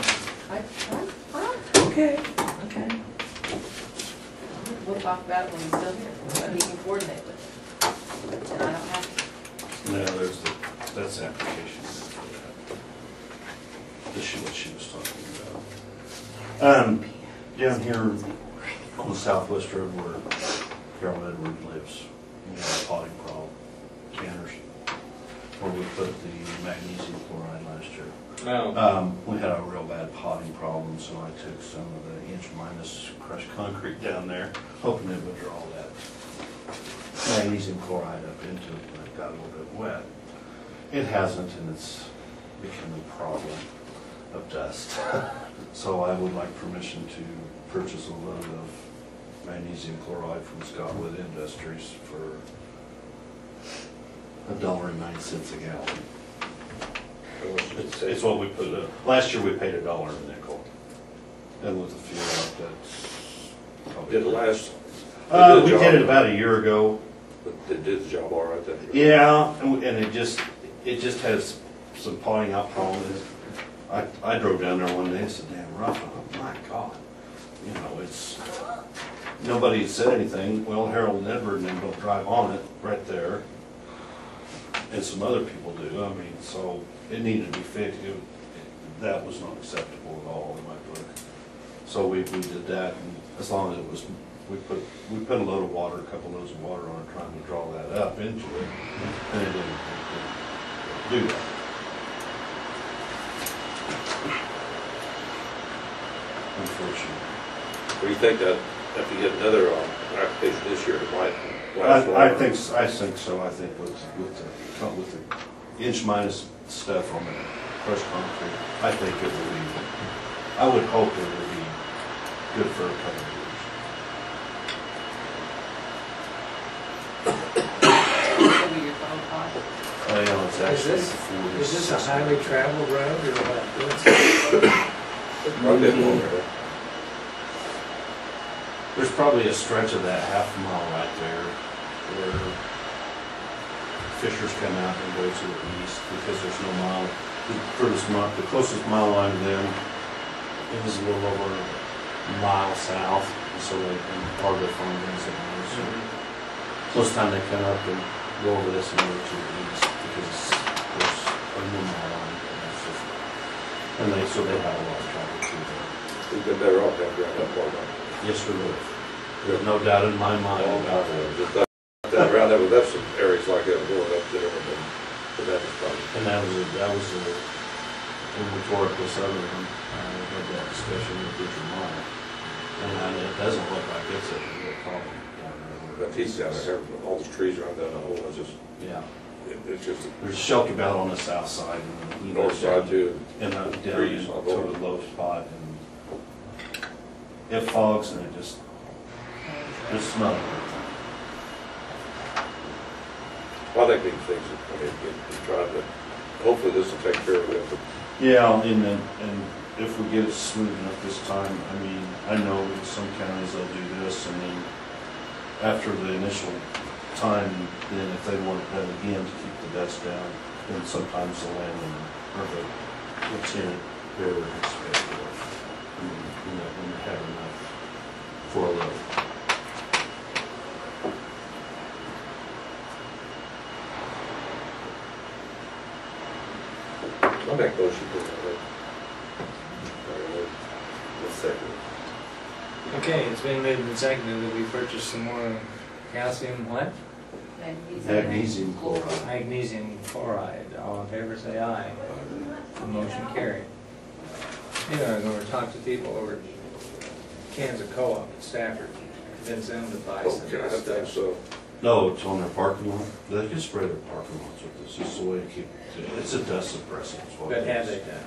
Okay. Okay. We'll talk about it when he's still here, but he can coordinate with it. And I don't have to. No, that's the application. This is what she was talking about. Down here on the southwest road where Carol Edward lives, we have a potting problem, Canners, where we put the magnesium chloride last year. No. We had a real bad potting problem, so I took some of the inch-minus crushed concrete down there, hoping it would draw that magnesium chloride up into it, but it got a little bit wet. It hasn't, and it's become a problem of dust. So I would like permission to purchase a load of magnesium chloride from Scottwood Industries for $1.09 a gallon. It's It's what we put in. Last year we paid $1 a nickel. And with the fuel up, that's probably. Did it last? We did it about a year ago. But they did the job all right then? Yeah, and it just has some potting out problems. I drove down there one day and said, damn rough. Oh my God. You know, it's, nobody said anything. Well, Harold and Edward and them don't drive on it right there. And some other people do. I mean, so it needed to be fixed. That was not acceptable at all in my book. So we did that, and as long as it was, we put a load of water, a couple loads of water on it, trying to draw that up into it, and it didn't do that. Unfortunately. What do you think that if you get another application this year, it might last longer? I think so. I think with the inch minus stuff on the crushed concrete, I think it will be. I would hope it will be good for a couple of years. What will your phone cost? It's actually Is this a highly traveled road or what? Probably a bit longer. There's probably a stretch of that half mile right there where fishers come out and go to the east because there's no mile. The closest mile line to them is a little over a mile south, and so and part of the farm is in there. So most time they come up and go over this and go to the east because there's a new mile line. And so they have a lot of traffic through there. We've been better off down around that part. Yes, we would. There's no doubt in my mind about that. Just that around that, that's some areas like that going up there, but that was probably. And that was when we tore up this other one, we had that discussion with Richard Meyer. And it doesn't look like it's a real problem down there. That piece down there, all those trees around that hole, it's just, Yeah. it's just. There's a shelter belt on the south side and the North side too. And down Trees in all sort over. of low spot and it fogs and it's not a good thing. Well, I think these things, I mean, we tried to, hopefully this will take care of it. Yeah, and if we get it smooth enough this time, I mean, I know in some counties they'll do this, and then after the initial time, then if they want it done again to keep the dust down, then sometimes the landowner or the tenant very expect it. When they have enough for a load. I'll make motion for that. Second. Okay, it's been moved and seconded that we purchase some more calcium, what? Magnesium chloride. Magnesium chloride. All in favor, say aye. The motion carried. Yeah, I'm gonna talk to people over at Kansas Co-op in Stafford, convince them to buy some of Okay, I this think stuff. so. No, it's on their parking lot. They can spray their parking lots with this. It's the way to keep, it's a dust suppressant. is what But it have is. they done?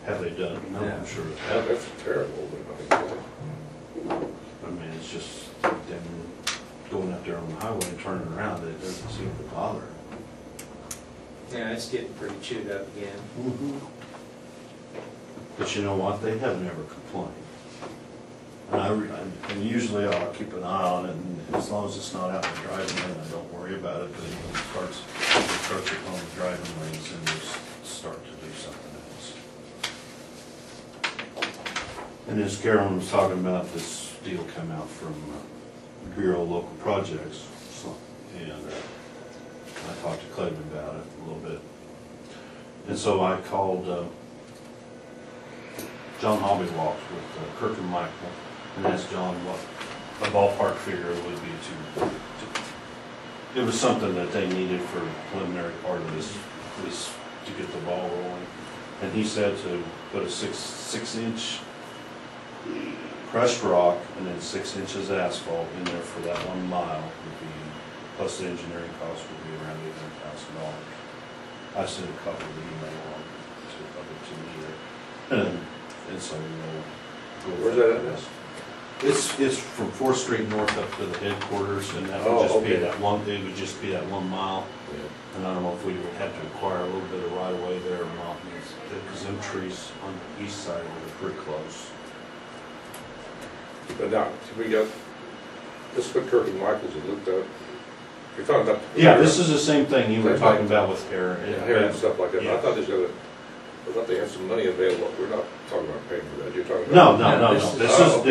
Have they done? No, Yeah. I'm sure. Yeah, that's terrible, but I think, I mean, it's just them going up there on the highway and turning around, it doesn't seem to bother. Yeah, it's getting pretty chewed up again. But you know what? They have never complained. And usually I'll keep an eye on it, and as long as it's not out in the driving lane, I don't worry about it. But when it starts on the driving lanes, and just start to do something else. And as Carolyn was talking about, this deal come out from Bureau of Local Projects, and I talked to Clayton about it a little bit. And so I called John Hobbywalks with Kirk and Michael and asked John what a ballpark figure would be to it was something that they needed for the preliminary part of this to get the ball rolling. And he said to put a six inch crushed rock and then 6 inches asphalt in there for that 1 mile would be, plus the engineering cost would be around $800,000. I sent a copy of the email on to me there. And so, where's that at? It's from 4th Street north up to the headquarters, and that Oh, would just be okay. that one, it would just be that 1 mile. And I don't know if we would have to acquire a little bit of right of way there or not, because them trees on the east side are pretty close. But now, we got, this is what Kirk and Michaels had looked up. You're talking about. Yeah, this is the same thing you were talking about with hair. Hair and stuff like that. Yeah. I thought I thought they had some money available. We're not talking about paying for that. You're talking about. No. Oh,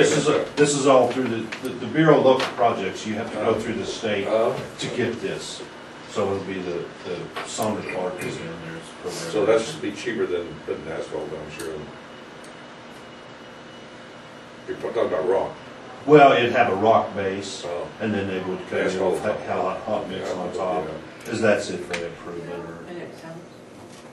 This is all through the Bureau of Local Projects. You have to go through the state to get this. So it'll be the Sonder Park is in there. So that should be cheaper than putting asphalt, I'm sure. You're talking about rock. Well, it'd have a rock base, Oh. and then they would cut it Asphalt. with hot mix Yeah, on top. yeah. Because that's if they approve it, or And it sounds,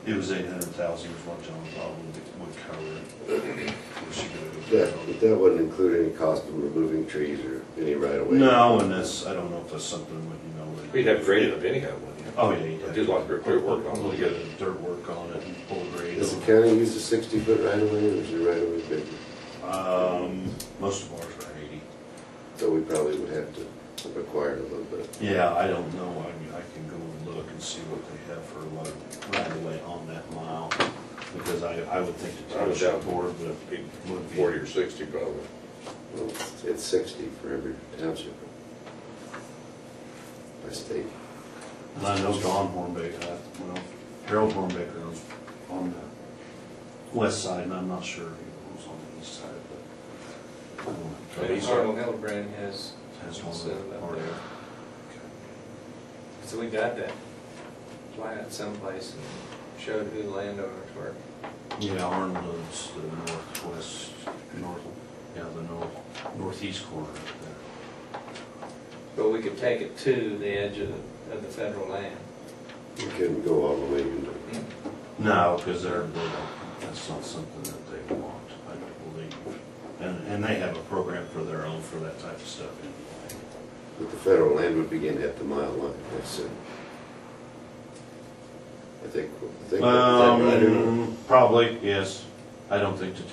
it was 800,000 is what John thought would cover it. We should go to- Yeah, but that wouldn't include any cost of removing trees or any right of way. No, and that's, I don't know if that's something that, you know. We'd have graded up anyhow, wouldn't you? Oh, yeah, you'd have Did a lot of dirt work on a little it. bit of dirt work on it and pull grade Does the on county use a 60-foot right of way, or is the right of way bigger? it. Most of ours are 80. So we probably would have to acquire a little bit. Yeah, I don't know, I can go and look and see what they have for what right away on that mile, because I would think the I would doubt township board would Be be. 40 or 60 probably. Well, it's 60 for every township. By state. And I know Don Hornbaker, well, Harold Hornbaker was on the west side, and I'm not sure he was on the east side, but. Maybe Arnold Hillebrand has one set it up or- there. So we got that plat someplace and showed who the landowners were. Yeah, Arnold's the northeast corner there. But we could take it to the edge of the federal land. You couldn't go all the way into. No, because they don't, that's not something that they want, I don't believe. And they have a program for their own for that type of stuff anyway. But the federal land would begin at the mile line, that's it. I think is that right or not? Probably, yes. I don't think the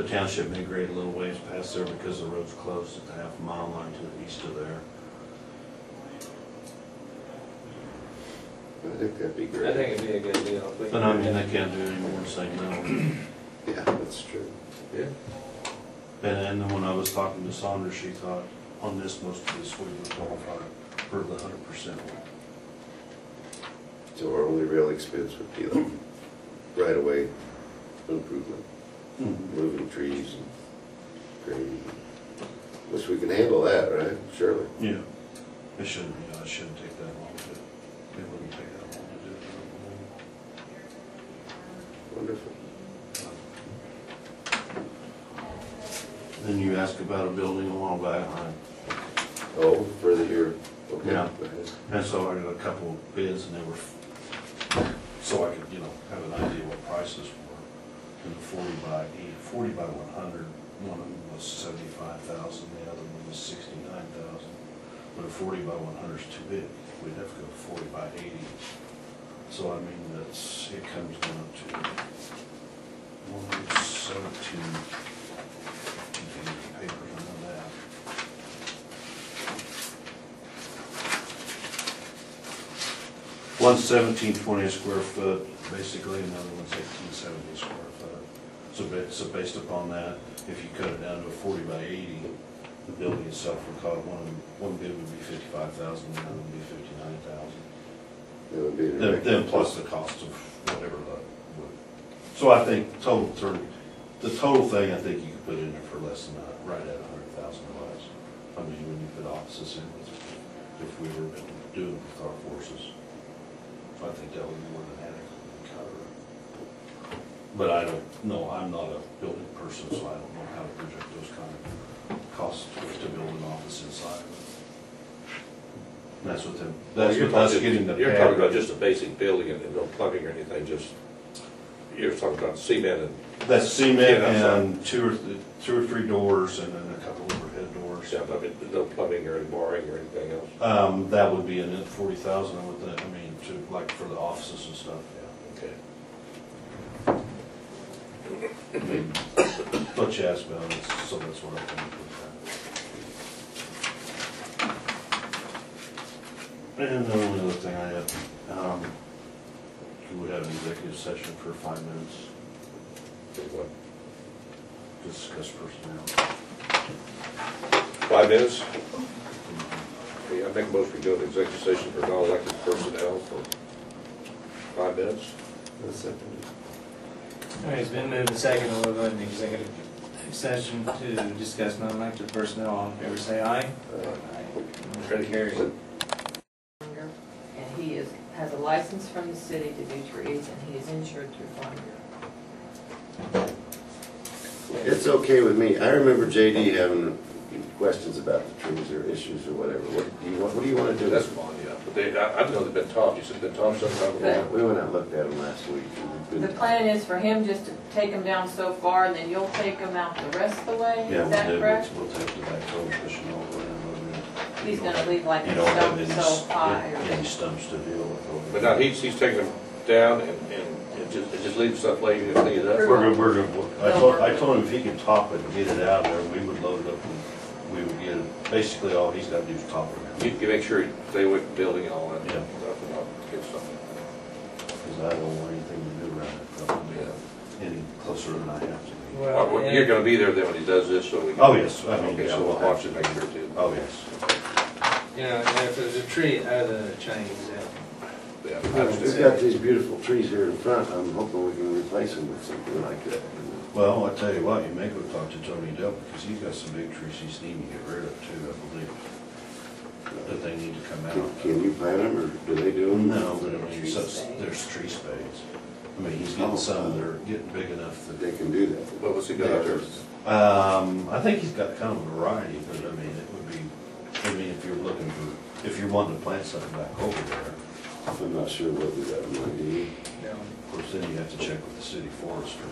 township may grade a little ways past there because the road's closed at the half-mile line to the east of there. I think that'd be I great. think it'd be a good deal. if we But I could mean, do they that. can't do any more than say no. Yeah, that's true. Yeah. And then when I was talking to Saunders, she thought on this, most of this we would qualify for the 100% one. So our only real expense would be like right away improvement, moving trees and grading. Which we can handle that, right? Surely. Yeah. It shouldn't take that long it wouldn't take that long to do it. Wonderful. Then you asked about a building a while back, Oh, further here. Okay. Yeah. Go ahead. and so I got a couple of bids and they were, so I could, have an idea what prices were. And the 40 by 100, one of them was 75,000, the other one was 69,000. But a 40 by 100 is too big, we'd have to go 40 by 80. So I mean, it comes down to 117. Papers on that. One's 1720 a square foot, basically, another one's 1870 square foot. So based upon that, if you cut it down to a 40 by 80, the building itself would cost, one bid would be 55,000, the other would be 59,000. That would be the Then plus the cost of whatever that would. So I think the total thing, I think you could put in there for less than right at 100,000 or less. I mean, when you put offices in, if we were doing it with our forces. I think that would be more than adequately cover. But I don't know, I'm not a building person, so I don't know how to project those kind of costs to build an office inside. And that's what getting the You're pad talking about ready. just a basic building and no plumbing or anything, just, you're talking about cement and. That's cement Yeah, and two or three doors and then a couple overhead doors. Yeah, I mean, no plumbing or any wiring or anything else. That would be in it, 40,000, I would think, like for the offices and stuff, yeah. Okay. what you asked about, so that's what I think with that. And the only other thing I have, we would have an executive session for 5 minutes, What, to discuss personnel. 5 minutes? Okay, I make a motion to go to executive session for non-elected personnel for 5 minutes. A second. All right, it's been moved and seconded, we'll go into executive session to discuss non-elected personnel. All in favor, say aye. Motion carries. And he has a license from the city to do trees, and he is insured through Farm Bureau. It's okay with me. I remember JD having questions about the trees or issues or whatever. What do you want to do? That's fine, yeah, but they, I know they've been topped, you said they've been topped sometime ago. We went out and looked at them last week. The plan is for him just to take them down so far, and then you'll take them out the rest of the way, Yeah, is that correct? we'll take the back road, pushing all the way in. He's gonna leave like You a don't have stump so high, any or stumps to deal with over But there. now he's taking them down and it just leaves stuff laying and clean it up. I told him if he could top it and get it out of there, we would load it up and we would get it. Basically, all he's got to do is top it. You make sure you stay away from building and all that Yeah. stuff and not get something. Because I don't want anything to do around it, probably any closer than I have to be. Well, you're gonna be there then when he does this, so we. Oh, yes, I mean, Okay, yeah, so we'll we'll watch it, make sure too. Oh, yes. You know, and if there's a tree other than a chain, Yeah, I We've understand. got these beautiful trees here in front. I'm hoping we can replace them with something like that. Well, I tell you what, you may go talk to Tony Dell, because he's got some big trees he's needing to get rid of too, I believe. That they need to come out. Can you plant them, or do they do them? No, but I mean, there's tree spades. I mean, he's getting some that are getting big enough that They can do that. What was he got out there? I think he's got kind of a variety, but I mean, it would be, I mean, if you're wanting to plant something back over there, I'm not sure what we got in mind, do you? of course, then you have to check with the city forester.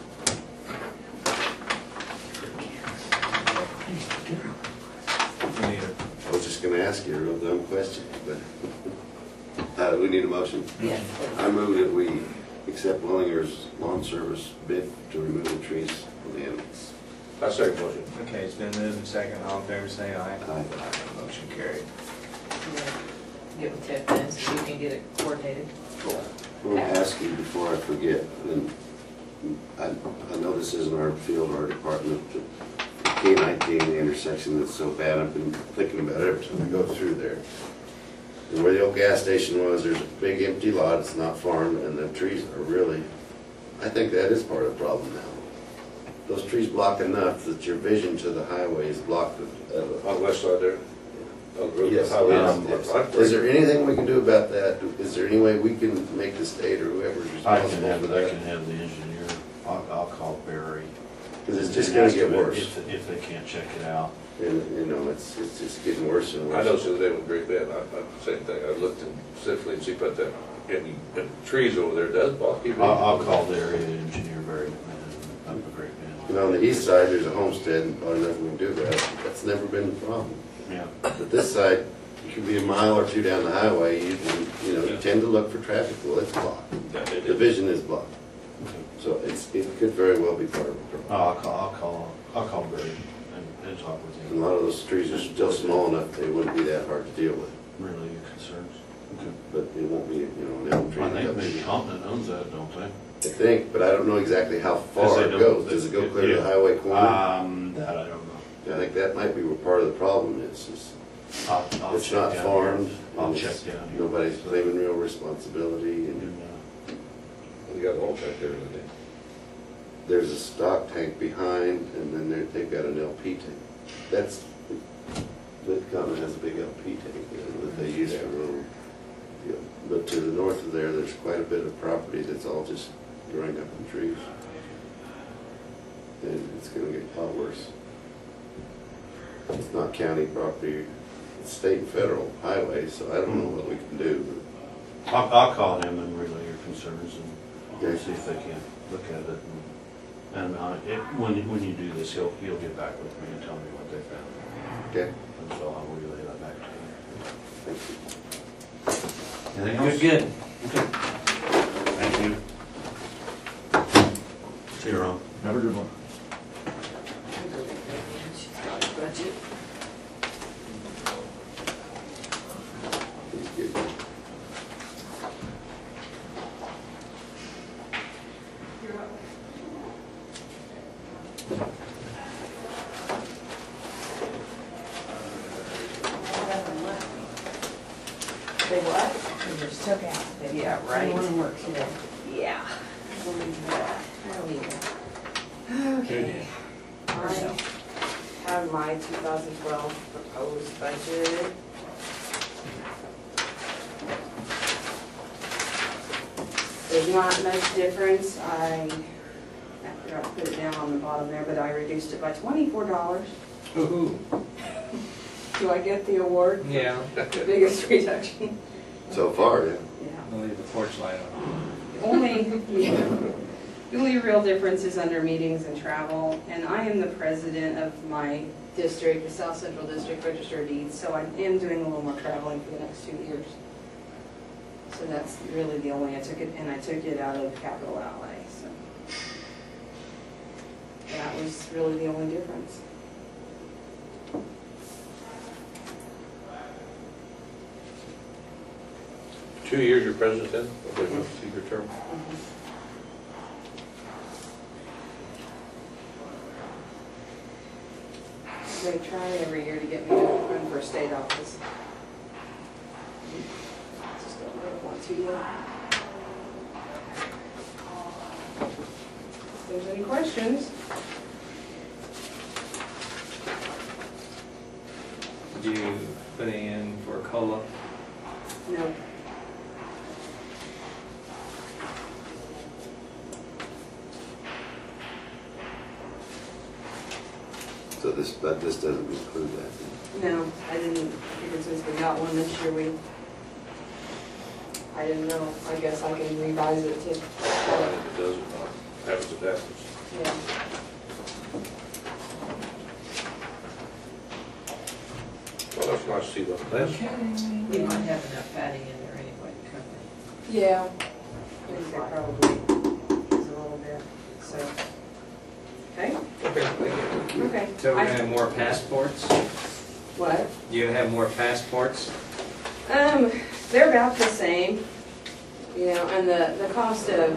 I was just gonna ask you a real dumb question, but, we need a motion. yes. I move that we accept Willinger's lawn service bid to remove the trees from the annex. I second motion. Okay, it's been moved and seconded. All in favor, say aye. Aye. Motion carried. Get with Tiff then, so you can get it coordinated. I want to ask you before I forget, and I know this isn't our field, our department, but K-19, the intersection that's so bad, I've been thinking about it every time I go through there. And where the old gas station was, there's a big empty lot, it's not farmed, and the trees are really, I think that is part of the problem now. Those trees block enough that your vision to the highway is blocked. On the west side there? On the road, Yes, the highway. yes. Is there anything we can do about that? Is there any way we can make the state or whoever's I can responsible for have that? the engineer, I'll call Barry. Because it's just gonna get worse. If they can't check it out. And, you know, it's just getting worse and worse. I noticed the other day with Great Bend, same thing, I looked specifically and see, but that, and trees over there does block you. I'll call the area engineer, Barry McMahon, up a Great You Bend. know, on the east side, there's a homestead, and probably nothing we can do about it. That's never been the problem. Yeah. But this side, you could be a mile or two down the highway, you tend to look for traffic, well, it's blocked. The vision is blocked. So it could very well be part of the problem. I'll call Barry and talk with And him. a lot of those trees are still small enough, they wouldn't be that hard to deal with. Really your concerns? Okay. But it won't be, an elm tree. I think maybe Compton owns that, don't they? I think, but I don't know exactly how Because far they it don't- goes. Does it go clear to the highway corner? That I don't know. I think that might be where part of the problem is I'll it's check not down farmed. here. I'll and check it's- down here. Nobody's claiming real responsibility, and And, We got an old tank there, didn't they? there's a stock tank behind, and then they've got an LP tank. That's, Mid-Continent has a big LP tank that they use for rural. But to the north of there's quite a bit of property that's all just growing up in trees. And it's gonna get a lot worse. It's not county property, it's state and federal highway, so I don't know what we can do. I'll call him and relay your concerns and Okay. see if they can look at it. And when you do this, he'll get back with me and tell me what they found. Okay, And so I'll relay that back to him. thank you. Anything else? Good. Okay. Thank you. See you, Ron. Have a good one. They what? They just took out. Yeah, right. One works today. Yeah. I believe that. I don't either. Okay. I have my 2012 proposed budget. There's not much difference. I forgot to put it down on the bottom there, but I reduced it by $24. Woo-hoo. Do I get the award? Yeah, The biggest reduction? So far, yeah. Yeah. I'll leave the porch light on. The only real difference is under meetings and travel, and I am the president of my district, the South Central District Register of Deeds, so I am doing a little more traveling for the next 2 years. So that's really the only, I took it out of capital outlay, so. That was really the only difference. Two years you're president then? Okay, see your term. They try every year to get me to run for a state office. Just don't really want to yet. If there's any questions? Did you put in for COLA? No. So this doesn't include that. No, I didn't, because since we got one this year, I didn't know. I guess I can revise it too. If it doesn't, happens if happens. Yeah. Well, that's nice to see though. That's, We might have enough padding in there anyway to cover it. Yeah. I think that probably is a little bit, so. Okay, okay, thank you. okay. So we're gonna have more passports? What? You have more passports? They're about the same, you know, and the cost of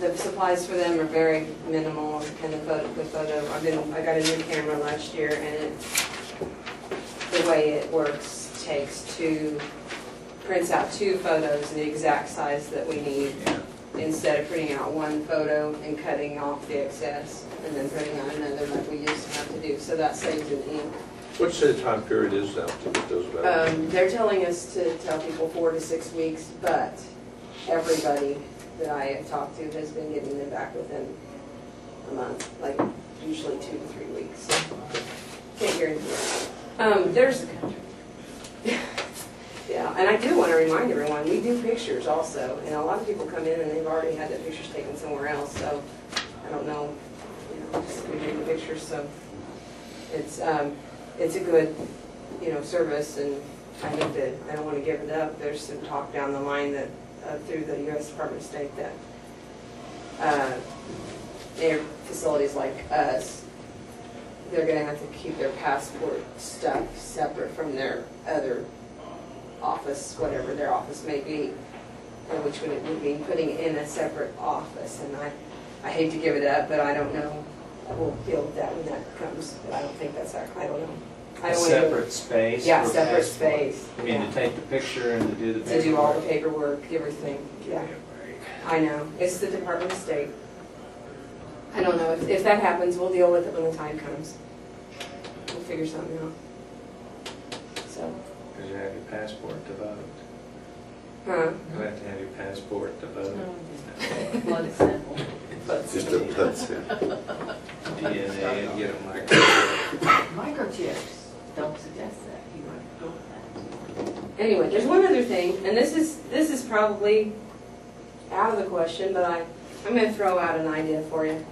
the supplies for them are very minimal, and the photo, I got a new camera last year, and the way it works prints out 2 photos, the exact size that we need, instead of printing out 1 photo and cutting off the excess, and then printing out another like we used to have to do, so that saves in ink. What's the time period is now to get those back? They're telling us to tell people 4 to 6 weeks, but everybody that I have talked to has been getting them back within a month, like usually 2 to 3 weeks. So can't guarantee it. There's, yeah, and I do want to remind everyone, we do pictures also, and a lot of people come in and they've already had their pictures taken somewhere else, so I don't know, you know, just we do the pictures, so it's a good, you know, service, and I think that I don't want to give it up. There's some talk down the line that through the U.S. Department of State that their facilities like us, they're going to have to keep their passport stuff separate from their other office, whatever their office may be, which would mean putting it in a separate office. And I hate to give it up, but I don't know. We'll deal with that when that comes, but I don't think that's our, I don't know. A separate space? Yeah, for separate passport? space. I mean, to take the picture and to do the paperwork? To do all the paperwork, everything, yeah. I know, it's the Department of State. I don't know, if that happens, we'll deal with it when the time comes. We'll figure something out. So. Because you have your passport to vote. Huh? You have to have your passport to vote. Blood sample. Just a putz, yeah. DNA and get a microchip. Microchips, don't suggest that, you might go with that. Anyway, there's one other thing, and this is probably out of the question, but I'm going to throw out an idea for you.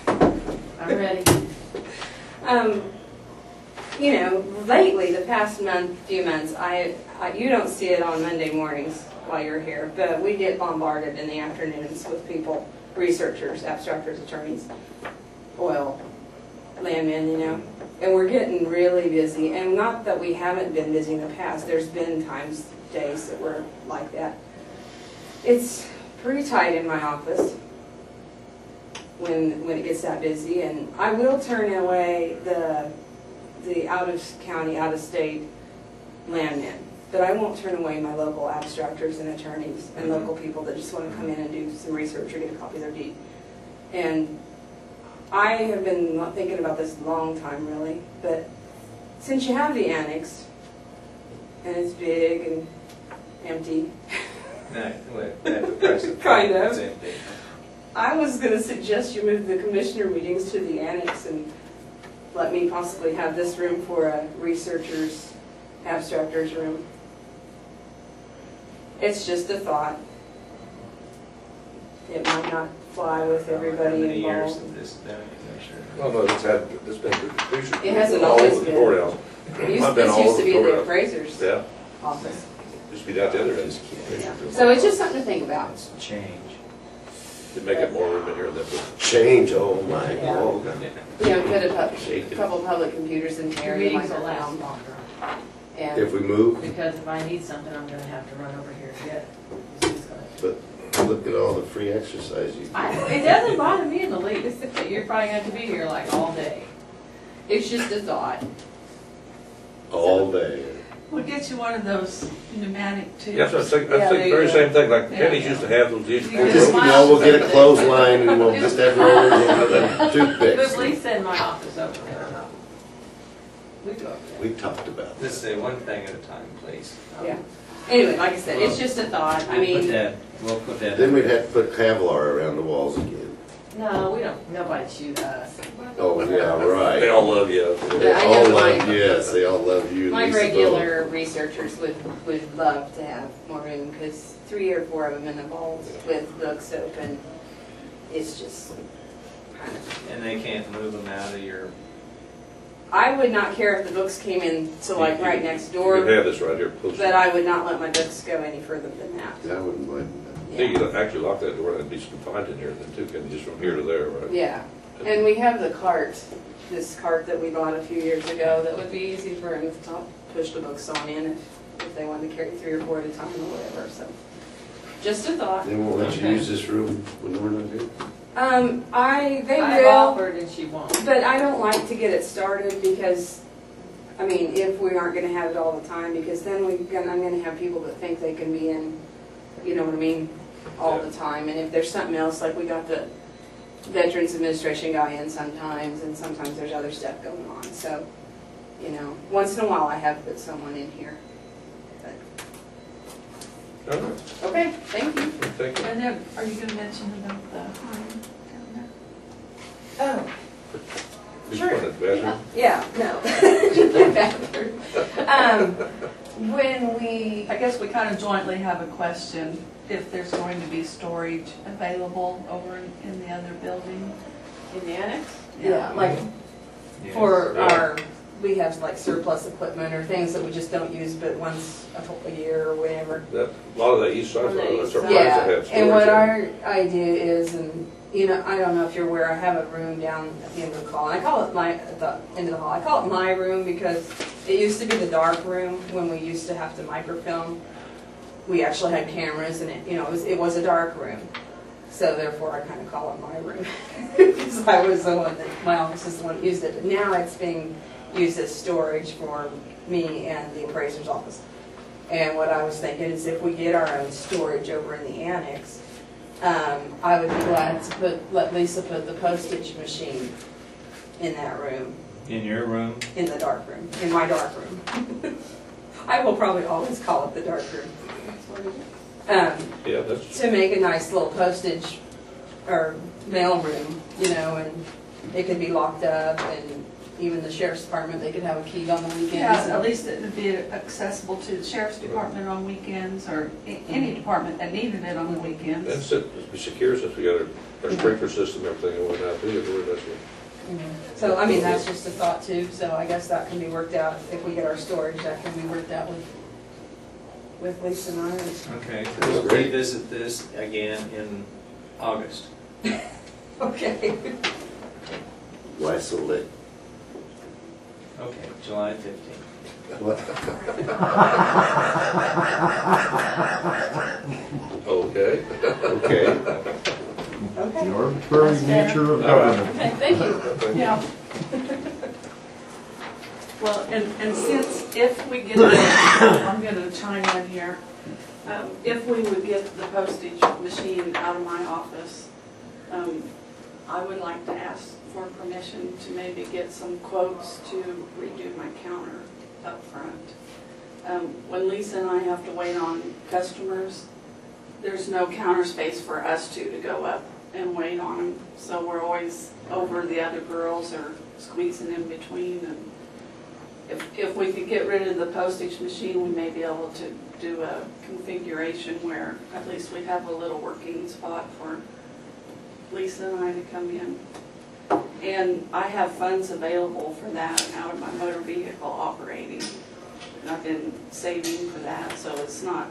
I'm ready. You know, lately, the past few months, you don't see it on Monday mornings while you're here, but we get bombarded in the afternoons with people, researchers, abstractors, attorneys, oil, landmen, you know, and we're getting really busy. And not that we haven't been busy in the past. There's been times, days that were like that. It's pretty tight in my office when it gets that busy, and I will turn away the out of county, out of state landmen. but I won't turn away my local abstractors and attorneys and local people that just want to come in and do some research or get a copy of their deed. And I have been thinking about this a long time, really, but since you have the annex, and it's big and empty, No, wait, at the present. Kind of. It's empty. I was going to suggest you move the commissioner meetings to the annex and let me possibly have this room for a researcher's, abstractor's room. It's just a thought. It might not fly with everybody How many years involved. have this been, Commissioner? Well, no, it's been produced. It hasn't all always over the been. courthouse. I've been This all used over to be the the courthouse. appraiser's Yeah, office. used to be that the other day. Yeah. So it's just something to think about. It's change. To make it more room in here than the. Change, oh my Yeah. God. You know, put a couple public computers in Your here. meetings will last longer. If And we move, Because if I need something, I'm gonna have to run over here to get it. It's just gonna- but look at all the free exercise you It doesn't bother me in the least, that you're probably going to be here like all day. It's just a thought. all day. We'll get you one of those pneumatic tubes. Yes, I think, Yeah, I think there the you very go. same thing, like Yeah. Penny's used to have those huge. You We'll just just, you know, we'll get a clothesline and we'll just have rollers and toothpicks. Move Lisa in my office over there. We go over there. We talked about Just this. say one thing at a time, please. yeah. Anyway, like I said, it's just a thought. I mean, We'll put that. Then we'd have to put Kevlar around the walls again. No, we don't, nobody shoot us. Oh, yeah, right. They all love you. They I all know love, mine. yes, they all love you. my Lisa regular researchers would love to have more room because 3 or 4 of them in the vault with books open. It's just kind of. And they can't move them out of your, I would not care if the books came in to like right next You door, can have this right here, posted. but I would not let my books go any further than that. Bell. I wouldn't mind Yeah, Yeah. you actually lock that door, and be confined in here then too, can you, just from here to there, right? Yeah, and we have the cart, this cart that we bought a few years ago, that would be easy for them to push the books on in if they wanted to carry 3 or 4 at a time or whatever, so. Just a thought. that. They won't let you use this room when we're not here. They I've will, offered and she won't. but I don't like to get it started because, I mean, if we aren't gonna have it all the time, because then I'm gonna have people that think they can be in, you know what I mean, all the time, and if there's something else, like we got the Veterans Administration guy in sometimes, and sometimes there's other stuff going on, so, you know, once in a while I have put someone in here. All right, Okay, thank you. thank you. And then, are you gonna mention about the hiring down Oh, Just Sure. one at the bathroom. yeah, no. When we, there? I guess we kind of jointly have a question, if there's going to be storage available over in the other building. In the annex? yeah, like yes. for Yeah. our, we have like surplus equipment or things that we just don't use but once a year or whatever. That, a lot of that east side, On the that's east our side. place Yeah, that have storage. and what in. our idea is, and you know, I don't know if you're aware, I have a room down at the end of the hall, and I call it at the end of the hall, I call it my room because it used to be the dark room when we used to have to microfilm. We actually had cameras and it was a dark room. So therefore I kind of call it my room. Because I was the one my office is the one that used it. But now it's being used as storage for me and the appraiser's office. And what I was thinking is if we get our own storage over in the annex, I would be glad to let Lisa put the postage machine in that room, In your room? in the dark room, in my dark room. I will probably always call it the dark room. Yeah, that's, To make a nice little postage or mail room, and it could be locked up, and even the sheriff's department, they could have a key on the weekends. Yeah, at least it would be accessible to the sheriff's department on weekends, or any department that needed it on the weekends. that's it, it'd be secure since we got our sprinkler system, everything and whatnot, too, that's it. So, I mean, that's just a thought too, so I guess that can be worked out, if we get our storage, that can be worked out with Lisa and I. Okay, so we'll revisit this again in August. Okay. Why so late? Okay, July 15th. What? Okay. Okay. Okay. The arbitrary nature of government. Okay, thank you. Yeah. Well, and since, if we get, I'm gonna chime in here, if we would get the postage machine out of my office, I would like to ask for permission to maybe get some quotes to redo my counter up front. When Lisa and I have to wait on customers, there's no counter space for us to go up and wait on them. So we're always over the other girls or squeezing in between. And if we could get rid of the postage machine, we may be able to do a configuration where at least we have a little working spot for Lisa and I to come in. And I have funds available for that out of my motor vehicle operating. And I've been saving for that, so it's not,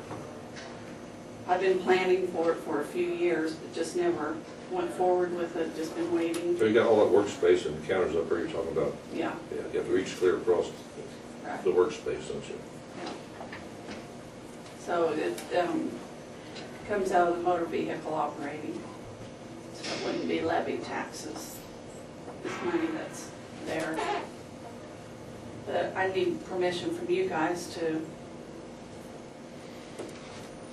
I've been planning for it for a few years, but just never went forward with it, just been waiting. So you got all that workspace and the counters up there you're talking about? Yeah. Yeah, you have to reach clear across Right. the workspace, don't you? Yeah. So it comes out of the motor vehicle operating, so it wouldn't be levy taxes, this money that's there. But I need permission from you guys to,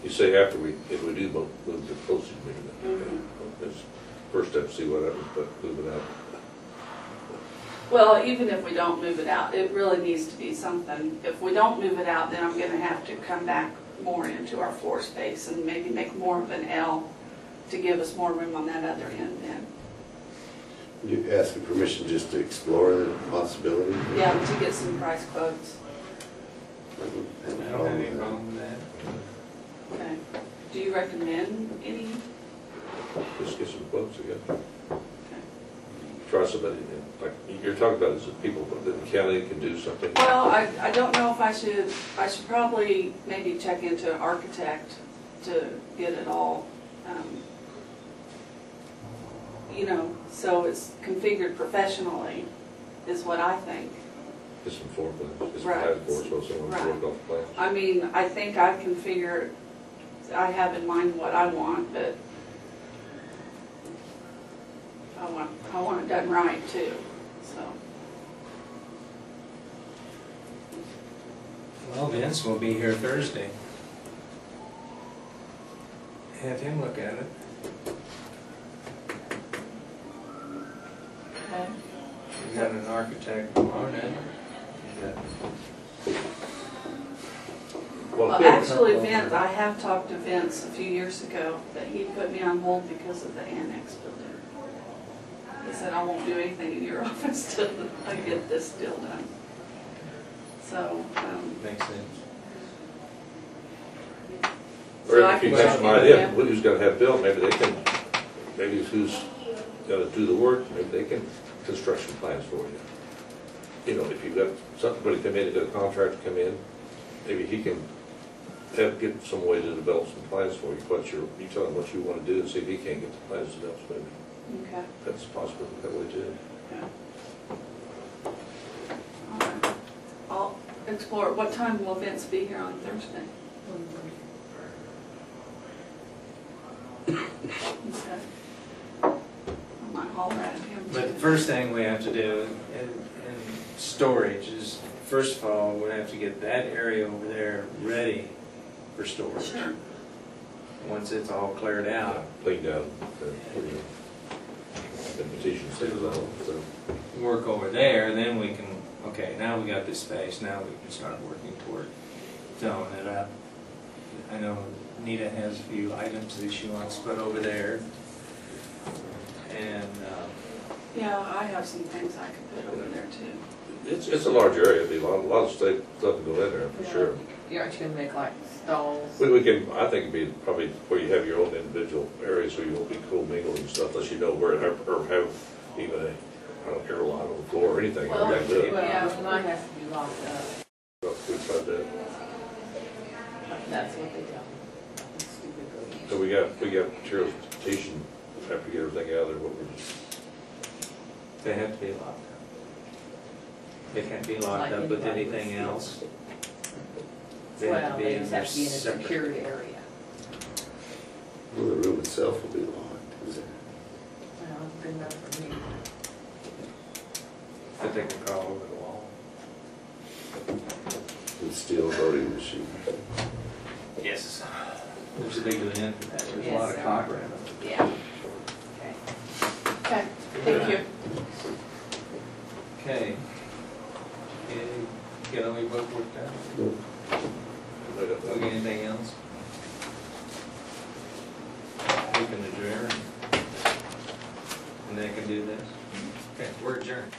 You say after if we do move the postage meter, then, it's first step, see what happens, but move it out. well, even if we don't move it out, it really needs to be something. If we don't move it out, then I'm gonna have to come back more into our floor space and maybe make more of an L to give us more room on that other end then. You ask for permission just to explore the possibility? Yeah, to get some price quotes. I don't have any problem with that. Okay. Do you recommend any? Just get some quotes again. Okay. Try somebody, like you're talking about, is it people within the county that can do something? Well, I don't know if I should probably maybe check into an architect to get it all, you know, so it's configured professionally, is what I think. Get some floor plans, get some Right. plans for it, so someone can work off the plans. I mean, I think I can figure, I have in mind what I want, but I want it done right too, so. Well, Vince will be here Thursday. Have him look at it. Okay. You got an architect on it. Well, actually, Vince, I have talked to Vince a few years ago, but he put me on hold because of the annex building. He said, I won't do anything in your office till I get this deal done. So, Makes sense. Or so I if you can have check some into idea, them. who's gonna have built, maybe they can, maybe who's gonna do the work, maybe they can construction plans for you. You know, if you've got somebody come in, you got a contractor come in, maybe he can get some way to develop some plans for you, but you tell him what you wanna do and see if he can't get the plans developed, maybe. Okay. That's possible that way too. Yeah. All right. I'll explore. What time will Vince be here on Thursday? Okay. I might holler at him too. But the first thing we have to do in storage is, first of all, we have to get that area over there ready for storage. Sure. Once it's all cleared out. Clean down, the petition stays on, so. Work over there, then we can, okay, now we got this space, now we can start working toward filling it up. I know Nita has a few items that she wants to put over there. And, Yeah, I have some things I could put over there too. It's a large area, it'd be a lot of stuff to go in there, for Yeah. sure. You aren't you gonna make like stalls? We can, I think it'd be probably where you have your own individual areas so you won't be co-mingling and stuff unless you know where, or have even a, I don't care, line on the floor or anything Well, like that. Yeah, mine has to be locked up. We tried that. That's what they tell me. Stupid So we got transportation after we get everything out of there, what we're they have to be locked up. They can't be locked up with anything else. They have Well, to be they in just their have to be in a separate. secured area. Well, the room itself will be locked, is it? Well, it's good enough for me. But they can crawl over the wall. steel voting machine. Yes. There's a big demand for that. There's a lot of talk around it. Yeah. Okay. Okay, thank you. Okay. Get all your book worked out? Okay, anything else? We can adjourn. And they can do this. Okay, we're adjourned.